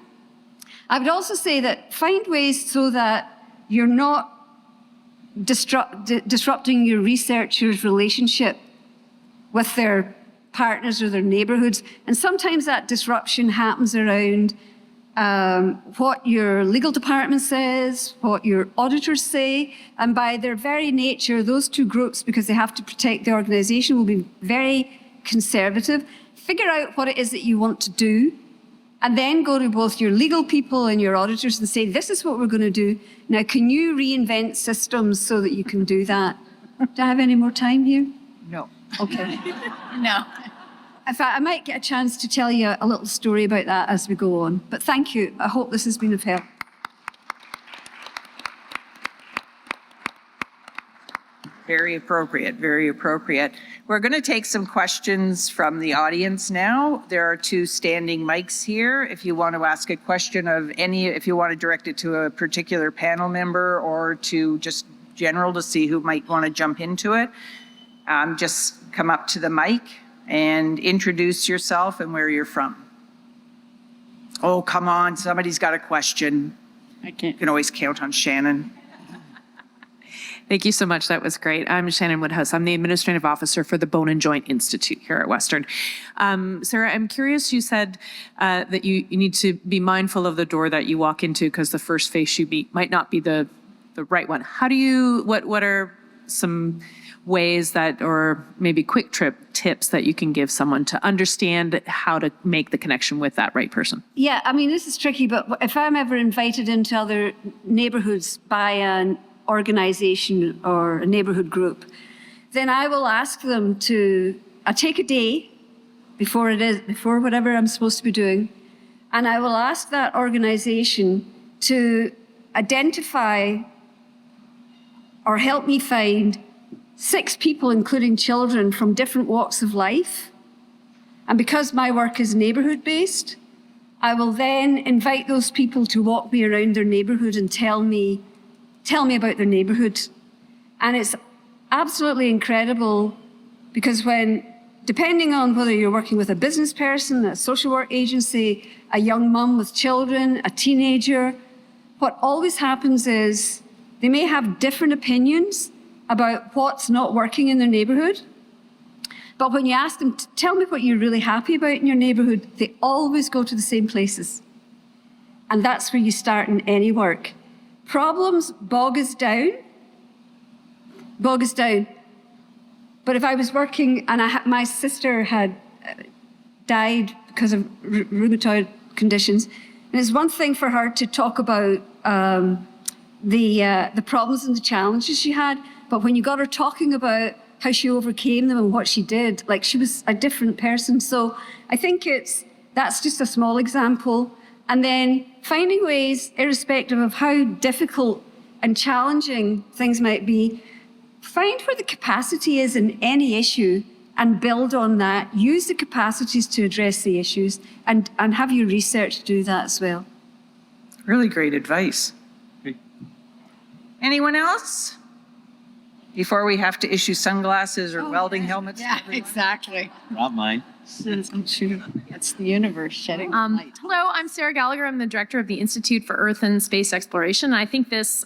I would also say that find ways so that you're not disrupting your researchers' relationship with their partners or their neighbourhoods. And sometimes that disruption happens around what your legal department says, what your auditors say, and by their very nature, those 2 groups, because they have to protect the organisation, will be very conservative. Figure out what it is that you want to do, and then go to both your legal people and your auditors and say, this is what we're going to do. Now, can you reinvent systems so that you can do that? Do I have any more time here? No. Okay. No. In fact, I might get a chance to tell you a little story about that as we go on. But thank you. I hope this has been of help. Very appropriate, very appropriate. We're going to take some questions from the audience now. There are 2 standing mics here. If you want to ask a question of any, if you want to direct it to a particular panel member or to just general to see who might want to jump into it, just come up to the mic and introduce yourself and where you're from. Oh, come on, somebody's got a question. I can't. You can always count on Shannon. Thank you so much. That was great. I'm Shannon Woodhouse. I'm the Administrative Officer for the Bone and Joint Institute here at Western. Sarah, I'm curious, you said that you need to be mindful of the door that you walk into because the first face you meet might not be the right one. How do you, what are some ways that, or maybe quick tips that you can give someone to understand how to make the connection with that right person? Yeah, I mean, this is tricky, but if I'm ever invited into other neighborhoods by an organization or a neighborhood group, then I will ask them to, I take a day before whatever I'm supposed to be doing, and I will ask that organization to identify or help me find 6 people, including children, from different walks of life. And because my work is neighborhood-based, I will then invite those people to walk me around their neighborhood and tell me about their neighborhood. And it's absolutely incredible because depending on whether you're working with a business person, a social work agency, a young mum with children, a teenager, what always happens is they may have different opinions about what's not working in their neighborhood. But when you ask them to tell me what you're really happy about in your neighborhood, they always go to the same places. And that's where you start in any work. Problems bog us down. But if I was working and my sister had died because of rheumatoid conditions, and it's one thing for her to talk about the problems and the challenges she had, but when you got her talking about how she overcame them and what she did, like she was a different person. So I think that's just a small example. And then finding ways, irrespective of how difficult and challenging things might be, find where the capacity is in any issue and build on that. Use the capacities to address the issues and have your research do that as well. Really great advice. Anyone else? Before we have to issue sunglasses or welding helmets? Yeah, exactly. Not mine. It's the universe shedding light. Hello, I'm Sarah Gallagher. I'm the director of the Institute for Earth and Space Exploration. I think this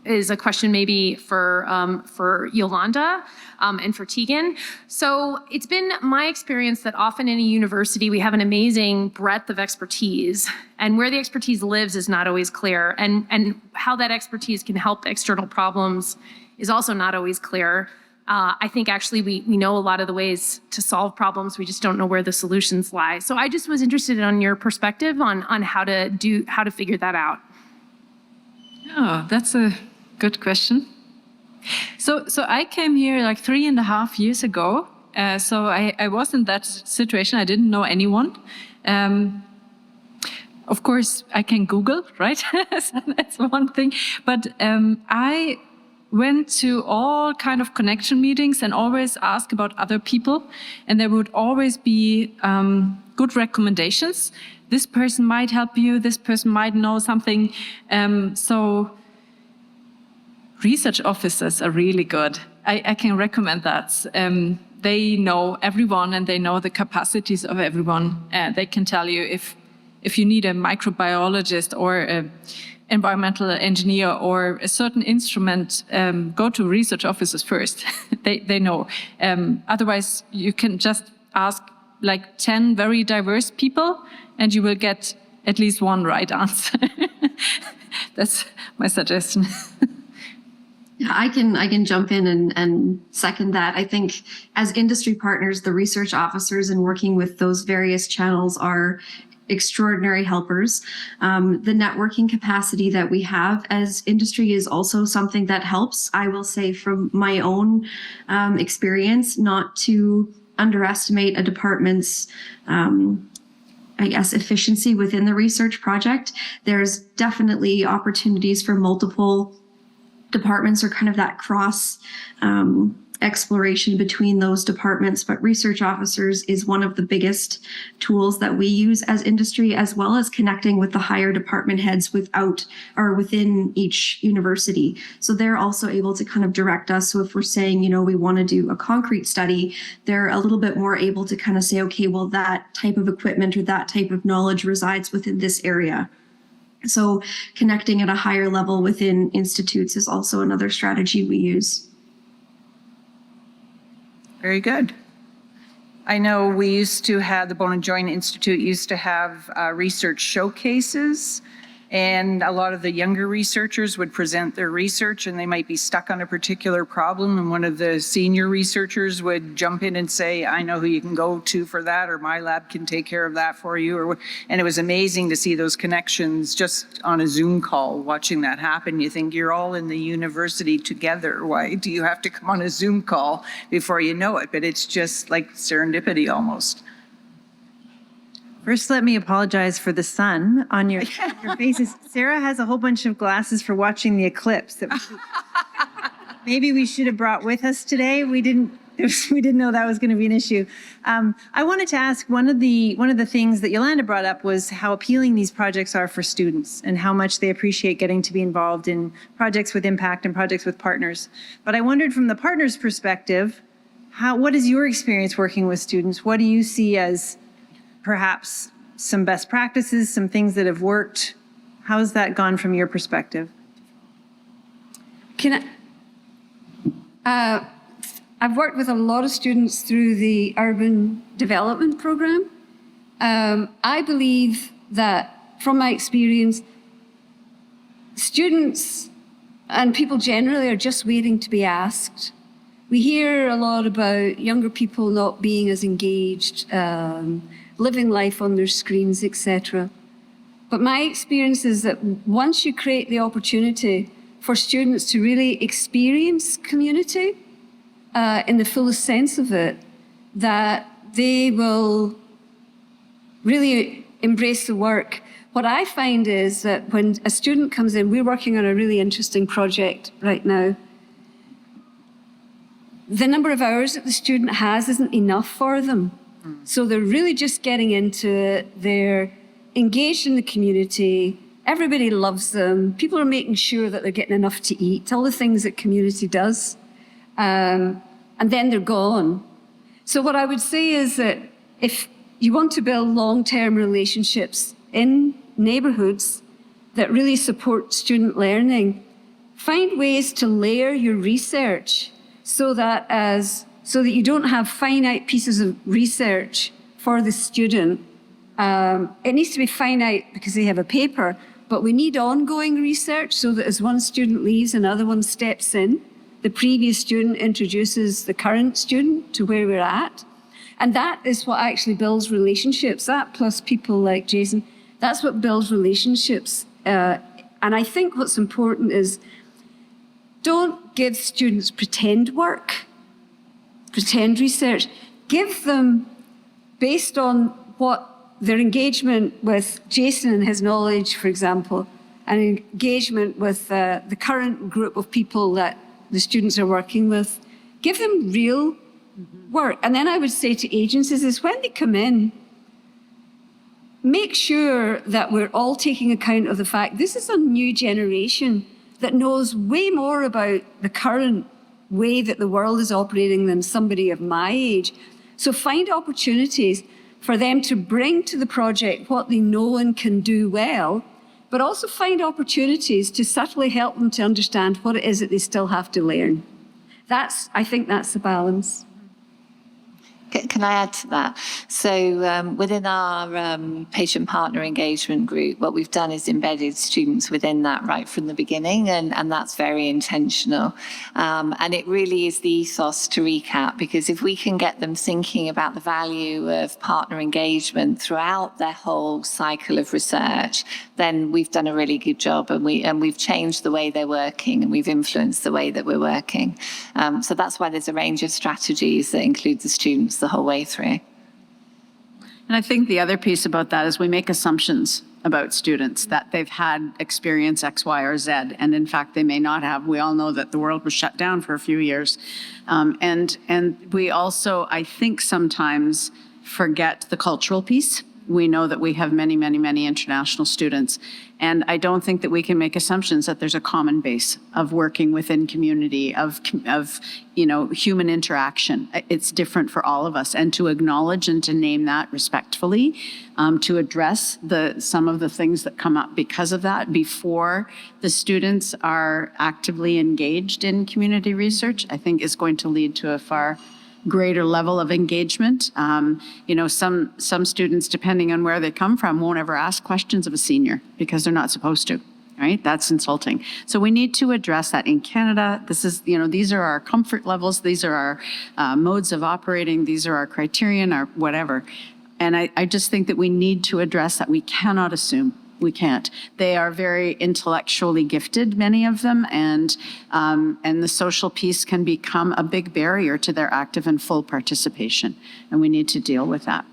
is a question maybe for Yolanda and for Tegan. So it's been my experience that often in a university we have an amazing breadth of expertise, and where the expertise lives is not always clear, and how that expertise can help external problems is also not always clear. I think actually we know a lot of the ways to solve problems, we just don't know where the solutions lie. So I just was interested in your perspective on how to figure that out. Oh, that's a good question. So I came here like 3.5 years ago. So I was in that situation. I didn't know anyone. Of course, I can Google, right? So that's one thing. But I went to all kind of connection meetings and always ask about other people. And there would always be good recommendations. This person might help you. This person might know something. So research officers are really good. I can recommend that. They know everyone and they know the capacities of everyone. They can tell you if you need a microbiologist or an environmental engineer or a certain instrument, go to research officers first. They know. Otherwise, you can just ask like 10 very diverse people and you will get at least one right answer. That's my suggestion. Yeah, I can jump in and second that. I think as industry partners, the research officers and working with those various channels are extraordinary helpers. The networking capacity that we have as industry is also something that helps. I will say from my own experience, not to underestimate a department's efficiency within the research project. There's definitely opportunities for multiple departments or kind of that cross exploration between those departments, but research officers is one of the biggest tools that we use as industry, as well as connecting with the higher department heads within each university. So they're also able to kind of direct us. So if we're saying, we want to do a concrete study, they're a little bit more able to kind of say, okay, well, that type of equipment or that type of knowledge resides within this area. So connecting at a higher level within institutes is also another strategy we use. Very good. I know we used to have, the Bone and Joint Institute used to have research showcases, and a lot of the younger researchers would present their research and they might be stuck on a particular problem, and one of the senior researchers would jump in and say, I know who you can go to for that, or my lab can take care of that for you. And it was amazing to see those connections just on a Zoom call, watching that happen. You think you're all in the university together. Why do you have to come on a Zoom call before you know it? But it's just like serendipity almost. First, let me apologize for the sun on your faces. Sarah has a whole bunch of glasses for watching the eclipse that maybe we should have brought with us today. We didn't know that was going to be an issue. I wanted to ask, one of the things that Yolanda brought up was how appealing these projects are for students and how much they appreciate getting to be involved in projects with impact and projects with partners. But I wondered, from the partners' perspective, what is your experience working with students? What do you see as perhaps some best practices, some things that have worked? How has that gone from your perspective? I've worked with a lot of students through the Urban Development Program. I believe that, from my experience, students and people generally are just waiting to be asked. We hear a lot about younger people not being as engaged, living life on their screens, etc. But my experience is that once you create the opportunity for students to really experience community in the fullest sense of it, that they will really embrace the work. What I find is that when a student comes in, we're working on a really interesting project right now. The number of hours that the student has isn't enough for them. So they're really just getting into it. They're engaged in the community. Everybody loves them. People are making sure that they're getting enough to eat, all the things that community does. And then they're gone. So what I would say is that if you want to build long-term relationships in neighborhoods that really support student learning, find ways to layer your research so that you don't have finite pieces of research for the student. It needs to be finite because they have a paper, but we need ongoing research so that as one student leaves, another one steps in. The previous student introduces the current student to where we're at. And that is what actually builds relationships. That plus people like Jason, that's what builds relationships. And I think what's important is don't give students pretend work, pretend research. Give them, based on what their engagement with Jason and his knowledge, for example, and engagement with the current group of people that the students are working with, give them real work. And then I would say to agencies is when they come in, make sure that we're all taking account of the fact this is a new generation that knows way more about the current way that the world is operating than somebody of my age. So find opportunities for them to bring to the project what they know and can do well, but also find opportunities to subtly help them to understand what it is that they still have to learn. I think that's the balance. Can I add to that? So within our patient partner engagement group, what we've done is embedded students within that right from the beginning, and that's very intentional. And it really is the ethos to recap, because if we can get them thinking about the value of partner engagement throughout their whole cycle of research, then we've done a really good job, and we've changed the way they're working, and we've influenced the way that we're working. So that's why there's a range of strategies that include the students the whole way through. And I think the other piece about that is we make assumptions about students that they've had experience X, Y, or Z, and in fact, they may not have. We all know that the world was shut down for a few years. And we also, I think, sometimes forget the cultural piece. We know that we have many, many, many international students. And I don't think that we can make assumptions that there's a common base of working within community, of human interaction. It's different for all of us. And to acknowledge and to name that respectfully, to address some of the things that come up because of that before the students are actively engaged in community research, I think is going to lead to a far greater level of engagement. Some students, depending on where they come from, won't ever ask questions of a senior because they're not supposed to, right? That's insulting. So we need to address that. In Canada, these are our comfort levels. These are our modes of operating. These are our criterion, our whatever. And I just think that we need to address that. We cannot assume. We can't. They are very intellectually gifted, many of them, and the social piece can become a big barrier to their active and full participation, and we need to deal with that.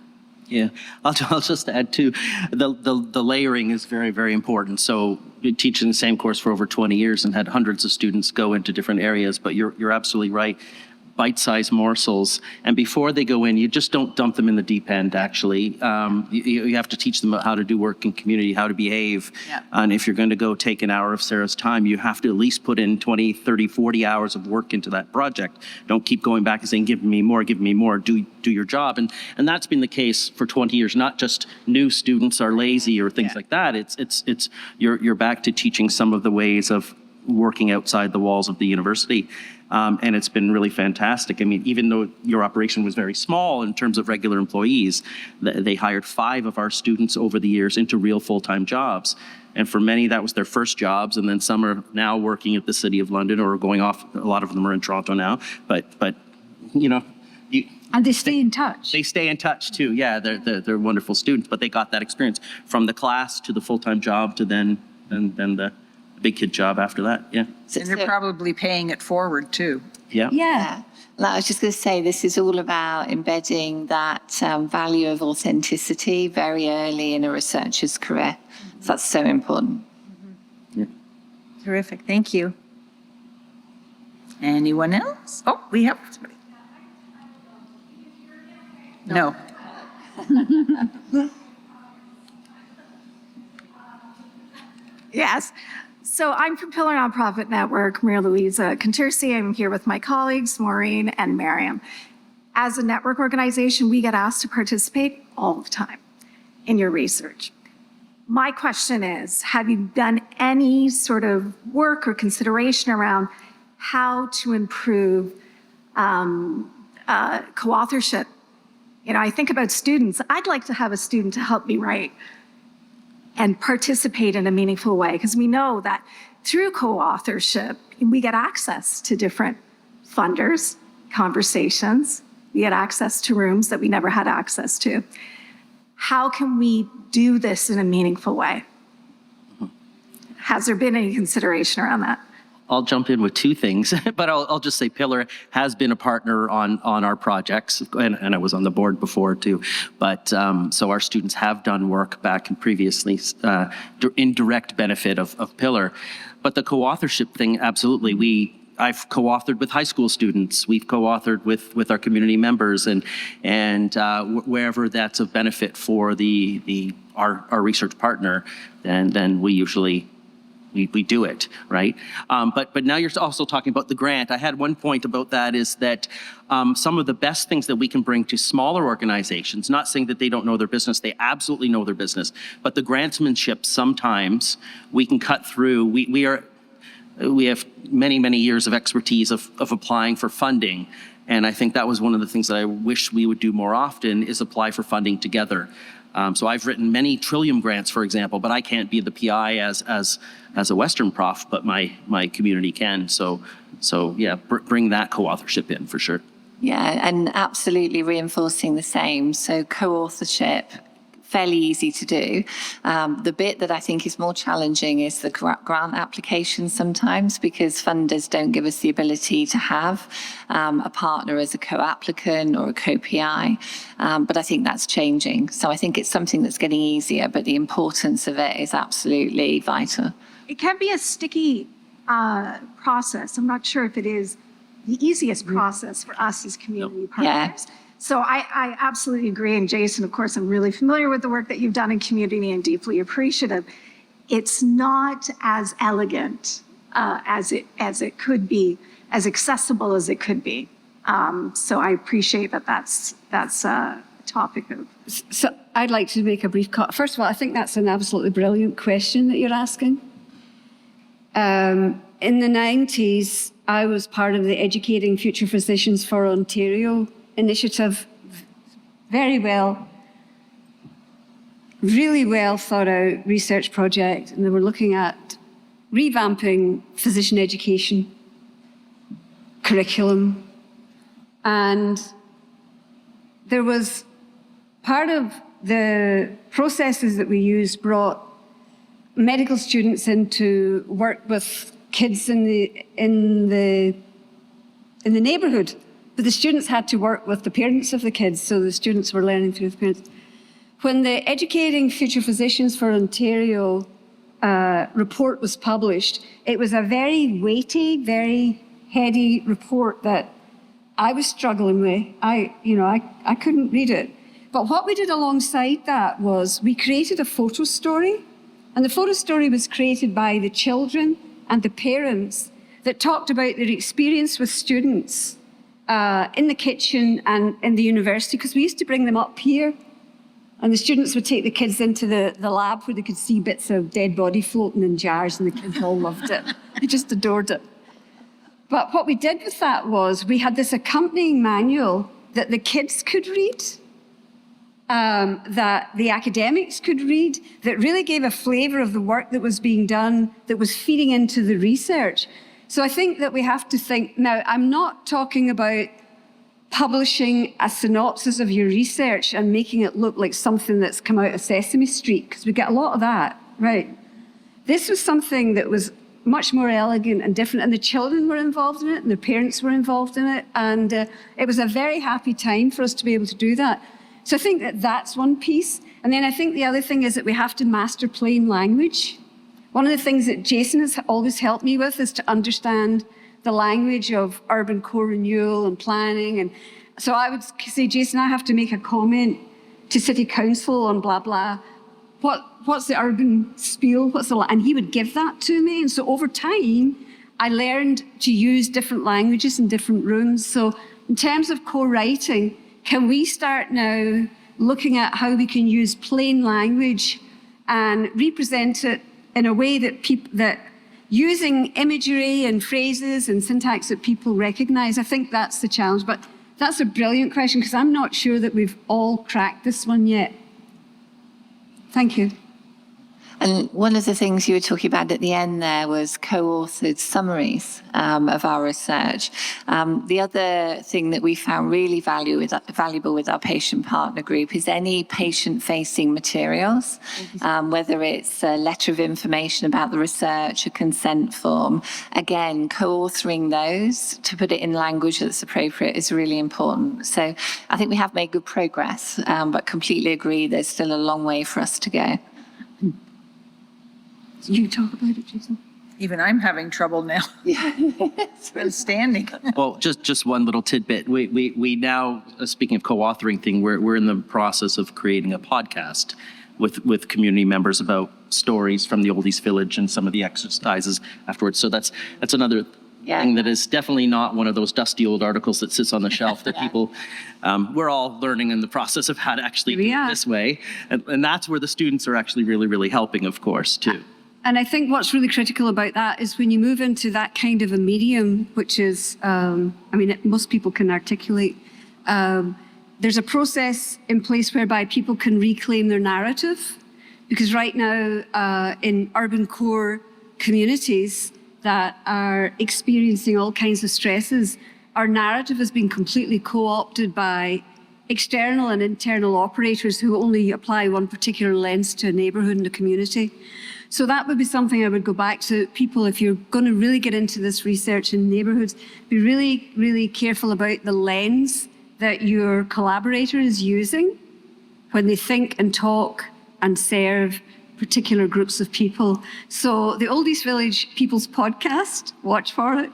Yeah, I'll just add too, the layering is very, very important. So teaching the same course for over 20 years and had hundreds of students go into different areas, but you're absolutely right. Bite-sized morsels, and before they go in, you just don't dump them in the deep end, actually. You have to teach them how to do work in community, how to behave. Yeah. And if you're going to go take an hour of Sarah's time, you have to at least put in 20, 30, 40 hours of work into that project. Don't keep going back and saying, give me more, do your job. And that's been the case for 20 years. Not just new students are lazy or things like that. It's you're back to teaching some of the ways of working outside the walls of the university. And it's been really fantastic. I mean, even though your operation was very small in terms of regular employees, they hired 5 of our students over the years into real full-time jobs. And for many, that was their first jobs. And then some are now working at the City of London or going off. A lot of them are in Toronto now. But And they stay in touch. They stay in touch too. Yeah, they're wonderful students. But they got that experience from the class to the full-time job to then the big kid job after that. Yeah. And they're probably paying it forward too. Yeah. Yeah. I was just going to say, this is all about embedding that value of authenticity very early in a researcher's career. So that's so important. Yeah. Terrific. Thank you. Anyone else? Oh, we have somebody. No. Yes. So I'm from Pillar Nonprofit Network, Maria Louisa Contursi. I'm here with my colleagues, Maureen and Miriam. As a network organization, we get asked to participate all the time in your research. My question is, have you done any sort of work or consideration around how to improve co-authorship? I think about students. I'd like to have a student to help me write and participate in a meaningful way, because we know that through co-authorship, we get access to different funders, conversations, we get access to rooms that we never had access to. How can we do this in a meaningful way? Has there been any consideration around that? I'll jump in with 2 things, but I'll just say Pillar has been a partner on our projects, and I was on the board before too. But so our students have done work back and previously in direct benefit of Pillar. But the co-authorship thing, absolutely. I've co-authored with high school students. We've co-authored with our community members, and wherever that's of benefit for our research partner, then we usually. We do it, right? But now you're also talking about the grant. I had one point about that is that some of the best things that we can bring to smaller organizations, not saying that they don't know their business, they absolutely know their business, but the grantsmanship, sometimes we can cut through. We have many, many years of expertise of applying for funding. And I think that was one of the things that I wish we would do more often, is apply for funding together. So I've written many Trillium grants, for example, but I can't be the PI as a Western prof, but my community can. So yeah, bring that co-authorship in for sure. Yeah, and absolutely reinforcing the same. So co-authorship, fairly easy to do. The bit that I think is more challenging is the grant application sometimes, because funders don't give us the ability to have a partner as a co-applicant or a co-PI. But I think that's changing. So I think it's something that's getting easier, but the importance of it is absolutely vital. It can be a sticky process. I'm not sure if it is the easiest process for us as community partners. Yeah. So I absolutely agree. And Jason, of course, I'm really familiar with the work that you've done in community and deeply appreciative. It's not as elegant as it could be, as accessible as it could be. So I appreciate that that's a topic of. So I'd like to make a brief comment. First of all, I think that's an absolutely brilliant question that you're asking. In the 90s, I was part of the Educating Future Physicians for Ontario initiative. Very well, really well thought out research project. And they were looking at revamping physician education curriculum. And there was part of the processes that we used brought medical students in to work with kids in the neighborhood, but the students had to work with the parents of the kids, so the students were learning through the parents. When the Educating Future Physicians for Ontario report was published, it was a very weighty, very heady report that I was struggling with. I couldn't read it. But what we did alongside that was we created a photo story, and the photo story was created by the children and the parents that talked about their experience with students in the kitchen and in the university, because we used to bring them up here, and the students would take the kids into the lab where they could see bits of dead body floating in jars, and the kids all loved it. They just adored it. But what we did with that was we had this accompanying manual that the kids could read, that the academics could read, that really gave a flavour of the work that was being done, that was feeding into the research. So I think that we have to think, now I'm not talking about publishing a synopsis of your research and making it look like something that's come out of Sesame Street, because we get a lot of that, right? This was something that was much more elegant and different, and the children were involved in it, and their parents were involved in it, and it was a very happy time for us to be able to do that. So I think that that's one piece. And then I think the other thing is that we have to master plain language. One of the things that Jason has always helped me with is to understand the language of urban core renewal and planning. And so I would say, Jason, I have to make a comment to City Council on blah, blah. What's the urban spiel? And he would give that to me. And so over time, I learned to use different languages in different rooms. So in terms of co-writing, can we start now looking at how we can use plain language and represent it in a way that using imagery and phrases and syntax that people recognize? I think that's the challenge. But that's a brilliant question, because I'm not sure that we've all cracked this one yet. Thank you. And one of the things you were talking about at the end there was co-authored summaries of our research. The other thing that we found really valuable with our patient partner group is any patient-facing materials, whether it's a letter of information about the research, a consent form. Again, co-authoring those to put it in language that's appropriate is really important. So I think we have made good progress, but completely agree there's still a long way for us to go. You talk about it, Jason. Even I'm having trouble now. Yeah. It's standing. Well, just one little tidbit. We now, speaking of co-authoring thing, we're in the process of creating a podcast with community members about stories from the Oldies Village and some of the exercises afterwards. So that's another thing that is definitely not one of those dusty old articles that sits on the shelf that people, we're all learning in the process of how to actually do it this way. And that's where the students are actually really, really helping, of course, too. And I think what's really critical about that is when you move into that kind of a medium, which is, most people can articulate, there's a process in place whereby people can reclaim their narrative. Because right now, in urban core communities that are experiencing all kinds of stresses, our narrative has been completely co-opted by external and internal operators who only apply one particular lens to a neighbourhood and a community. So that would be something I would go back to people, if you're going to really get into this research in neighbourhoods, be really, really careful about the lens that your collaborator is using when they think and talk and serve particular groups of people. So the Old East Village People's Podcast, watch for it.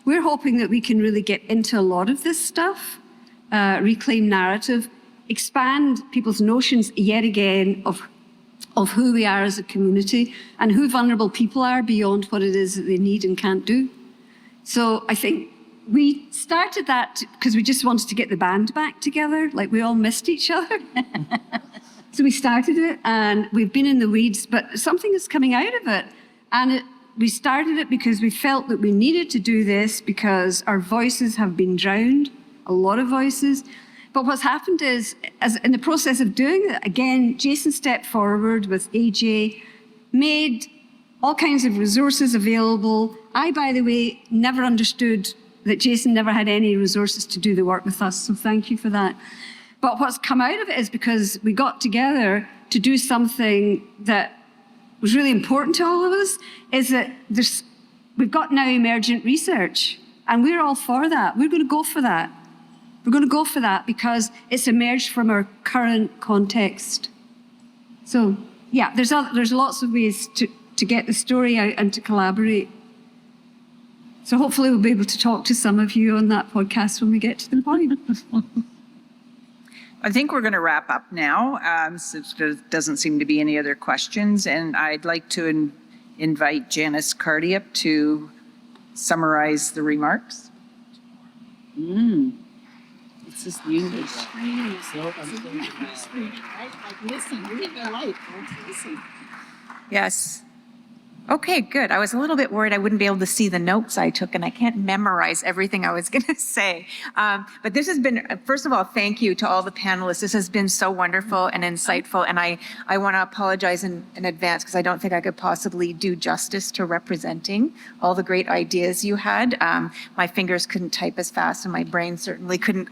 We're hoping that we can really get into a lot of this stuff, reclaim narrative, expand people's notions yet again of who we are as a community and who vulnerable people are beyond what it is that they need and can't do. So I think we started that because we just wanted to get the band back together, like we all missed each other. So we started it and we've been in the weeds, but something is coming out of it. And we started it because we felt that we needed to do this because our voices have been drowned, a lot of voices. But what's happened is, as in the process of doing it, again, Jason stepped forward with AJ, made all kinds of resources available. I, by the way, never understood that Jason never had any resources to do the work with us, so thank you for that. But what's come out of it is because we got together to do something that was really important to all of us, is that we've got now emergent research, and we're all for that. We're going to go for that. We're going to go for that because it's emerged from our current context. So, yeah, there's lots of ways to get the story out and to collaborate. So hopefully we'll be able to talk to some of you on that podcast when we get to the point. I think we're going to wrap up now, since there doesn't seem to be any other questions. And I'd like to invite Janice Cardiup to summarize the remarks. It's just unique. Yes. Okay, good. I was a little bit worried I wouldn't be able to see the notes I took, and I can't memorize everything I was going to say. But this has been, first of all, thank you to all the panelists. This has been so wonderful and insightful, and I want to apologize in advance because I don't think I could possibly do justice to representing all the great ideas you had. My fingers couldn't type as fast, and my brain certainly couldn't,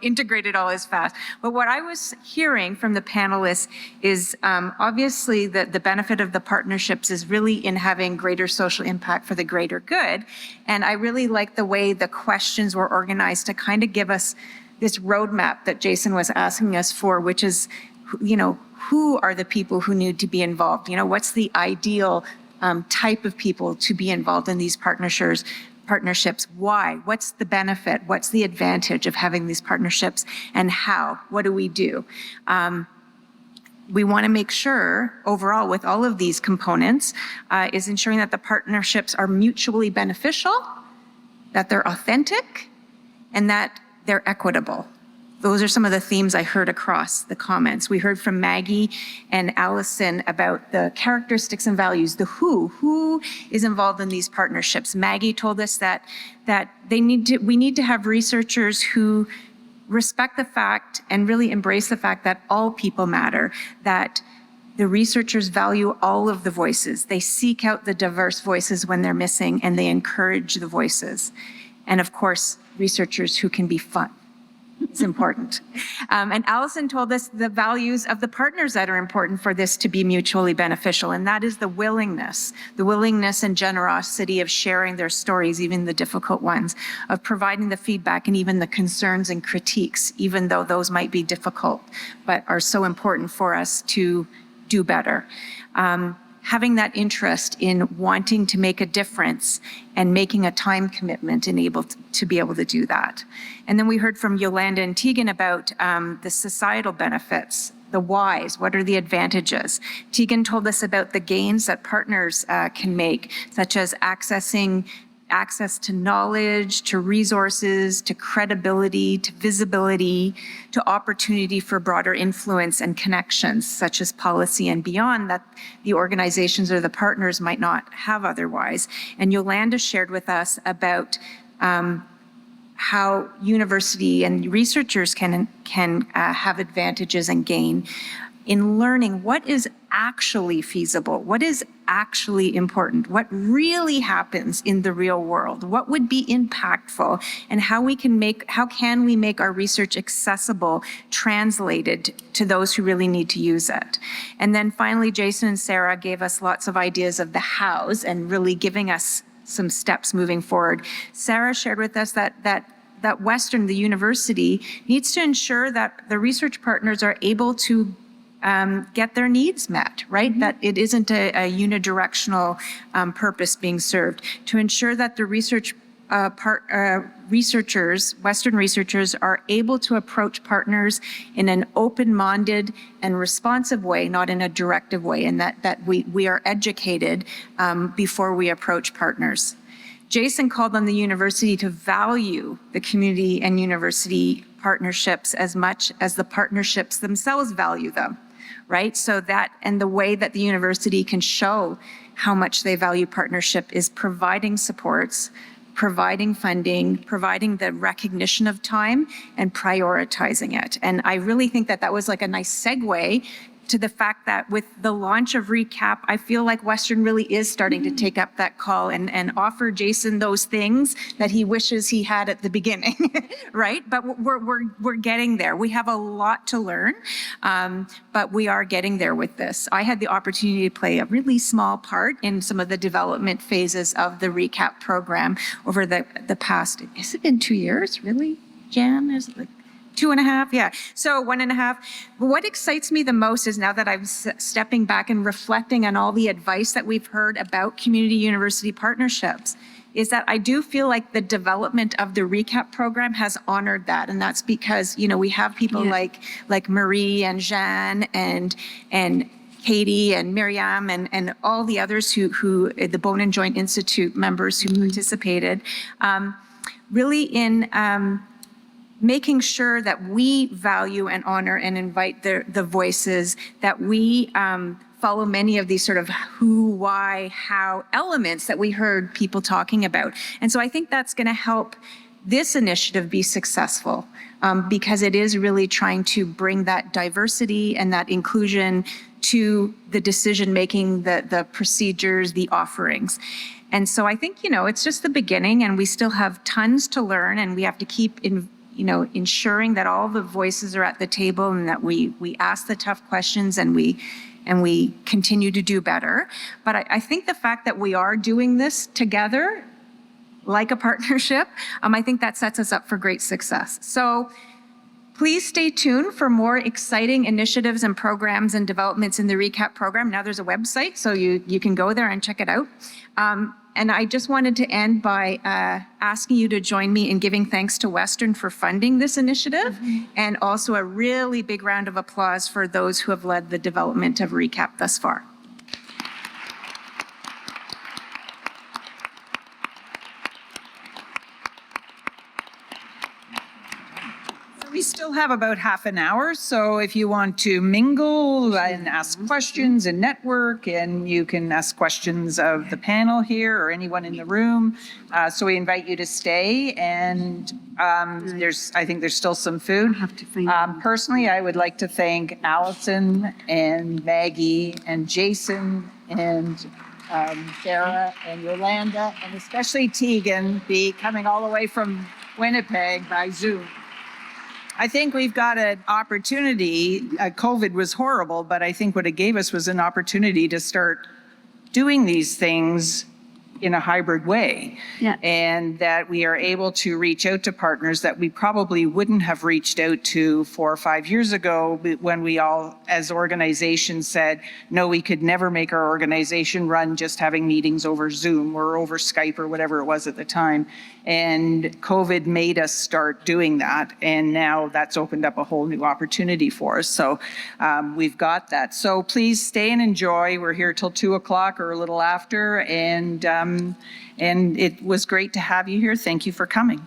integrate it all as fast. But what I was hearing from the panelists is obviously that the benefit of the partnerships is really in having greater social impact for the greater good. And I really like the way the questions were organized to kind of give us this roadmap that Jason was asking us for, which is, who are the people who need to be involved? What's the ideal type of people to be involved in these partnerships? Why? What's the benefit? What's the advantage of having these partnerships? And how? What do we do? We want to make sure overall with all of these components is ensuring that the partnerships are mutually beneficial, that they're authentic, and that they're equitable. Those are some of the themes I heard across the comments. We heard from Maggie and Allison about the characteristics and values, the who is involved in these partnerships. Maggie told us that we need to have researchers who respect the fact and really embrace the fact that all people matter, that the researchers value all of the voices. They seek out the diverse voices when they're missing, and they encourage the voices. And of course, researchers who can be fun. It's important. And Allison told us the values of the partners that are important for this to be mutually beneficial, and that is the willingness and generosity of sharing their stories, even the difficult ones, of providing the feedback and even the concerns and critiques, even though those might be difficult, but are so important for us to do better. Having that interest in wanting to make a difference and making a time commitment and able to be able to do that. And then we heard from Yolanda and Tegan about the societal benefits, the whys, what are the advantages. Tegan told us about the gains that partners can make, such as accessing access to knowledge, to resources, to credibility, to visibility, to opportunity for broader influence and connections, such as policy and beyond, that the organizations or the partners might not have otherwise. And Yolanda shared with us about how university and researchers can have advantages and gain in learning what is actually feasible, what is actually important, what really happens in the real world, what would be impactful, and how can we make our research accessible, translated to those who really need to use it. And then finally, Jason and Sarah gave us lots of ideas of the hows and really giving us some steps moving forward. Sarah shared with us that Western, the university, needs to ensure that the research partners are able to get their needs met, right? That it isn't a unidirectional purpose being served. To ensure that the researchers, Western researchers, are able to approach partners in an open-minded and responsive way, not in a directive way, and that we are educated before we approach partners. Jason called on the university to value the community and university partnerships as much as the partnerships themselves value them, right? So that, and the way that the university can show how much they value partnership is providing supports, providing funding, providing the recognition of time, and prioritizing it. And I really think that that was like a nice segue to the fact that with the launch of RECAP, I feel like Western really is starting to take up that call and offer Jason those things that he wishes he had at the beginning, right? But we're getting there. We have a lot to learn, but we are getting there with this. I had the opportunity to play a really small part in some of the development phases of the RECAP program over the past, has it been 2 years, really? Jan, is it like 2.5? Yeah. So 1.5. What excites me the most is now that I'm stepping back and reflecting on all the advice that we've heard about community university partnerships, is that I do feel like the development of the RECAP program has honored that. And that's because, you know, we have people like Marie and Jeanne and Katie and Miriam and all the others who the Bone and Joint Institute members who participated, really in making sure that we value and honor and invite the voices, that we follow many of these sort of who, why, how elements that we heard people talking about. And so I think that's going to help this initiative be successful, because it is really trying to bring that diversity and that inclusion to the decision-making, the procedures, the offerings. And so I think, you know, it's just the beginning, and we still have tons to learn, and we have to keep ensuring that all the voices are at the table and that we ask the tough questions and we continue to do better. But I think the fact that we are doing this together, like a partnership, I think that sets us up for great success. So please stay tuned for more exciting initiatives and programs and developments in the RECAP program. Now there's a website, so you can go there and check it out. And I just wanted to end by asking you to join me in giving thanks to Western for funding this initiative, and also a really big round of applause for those who have led the development of RECAP thus far. We still have about half an hour, so if you want to mingle and ask questions and network, and you can ask questions of the panel here or anyone in the room. So we invite you to stay, and I think there's still some food. Personally, I would like to thank Allison and Maggie and Jason and Sarah and Yolanda, and especially Tegan, coming all the way from Winnipeg by Zoom. I think we've got an opportunity. COVID was horrible, but I think what it gave us was an opportunity to start doing these things in a hybrid way. Yeah. And that we are able to reach out to partners that we probably wouldn't have reached out to 4 or 5 years ago, when we all, as organizations, said, no, we could never make our organization run just having meetings over Zoom or over Skype or whatever it was at the time. And COVID made us start doing that. And now that's opened up a whole new opportunity for us. So we've got that. So please stay and enjoy. We're here till 2 o'clock or a little after. And And it was great to have you here. Thank you for coming.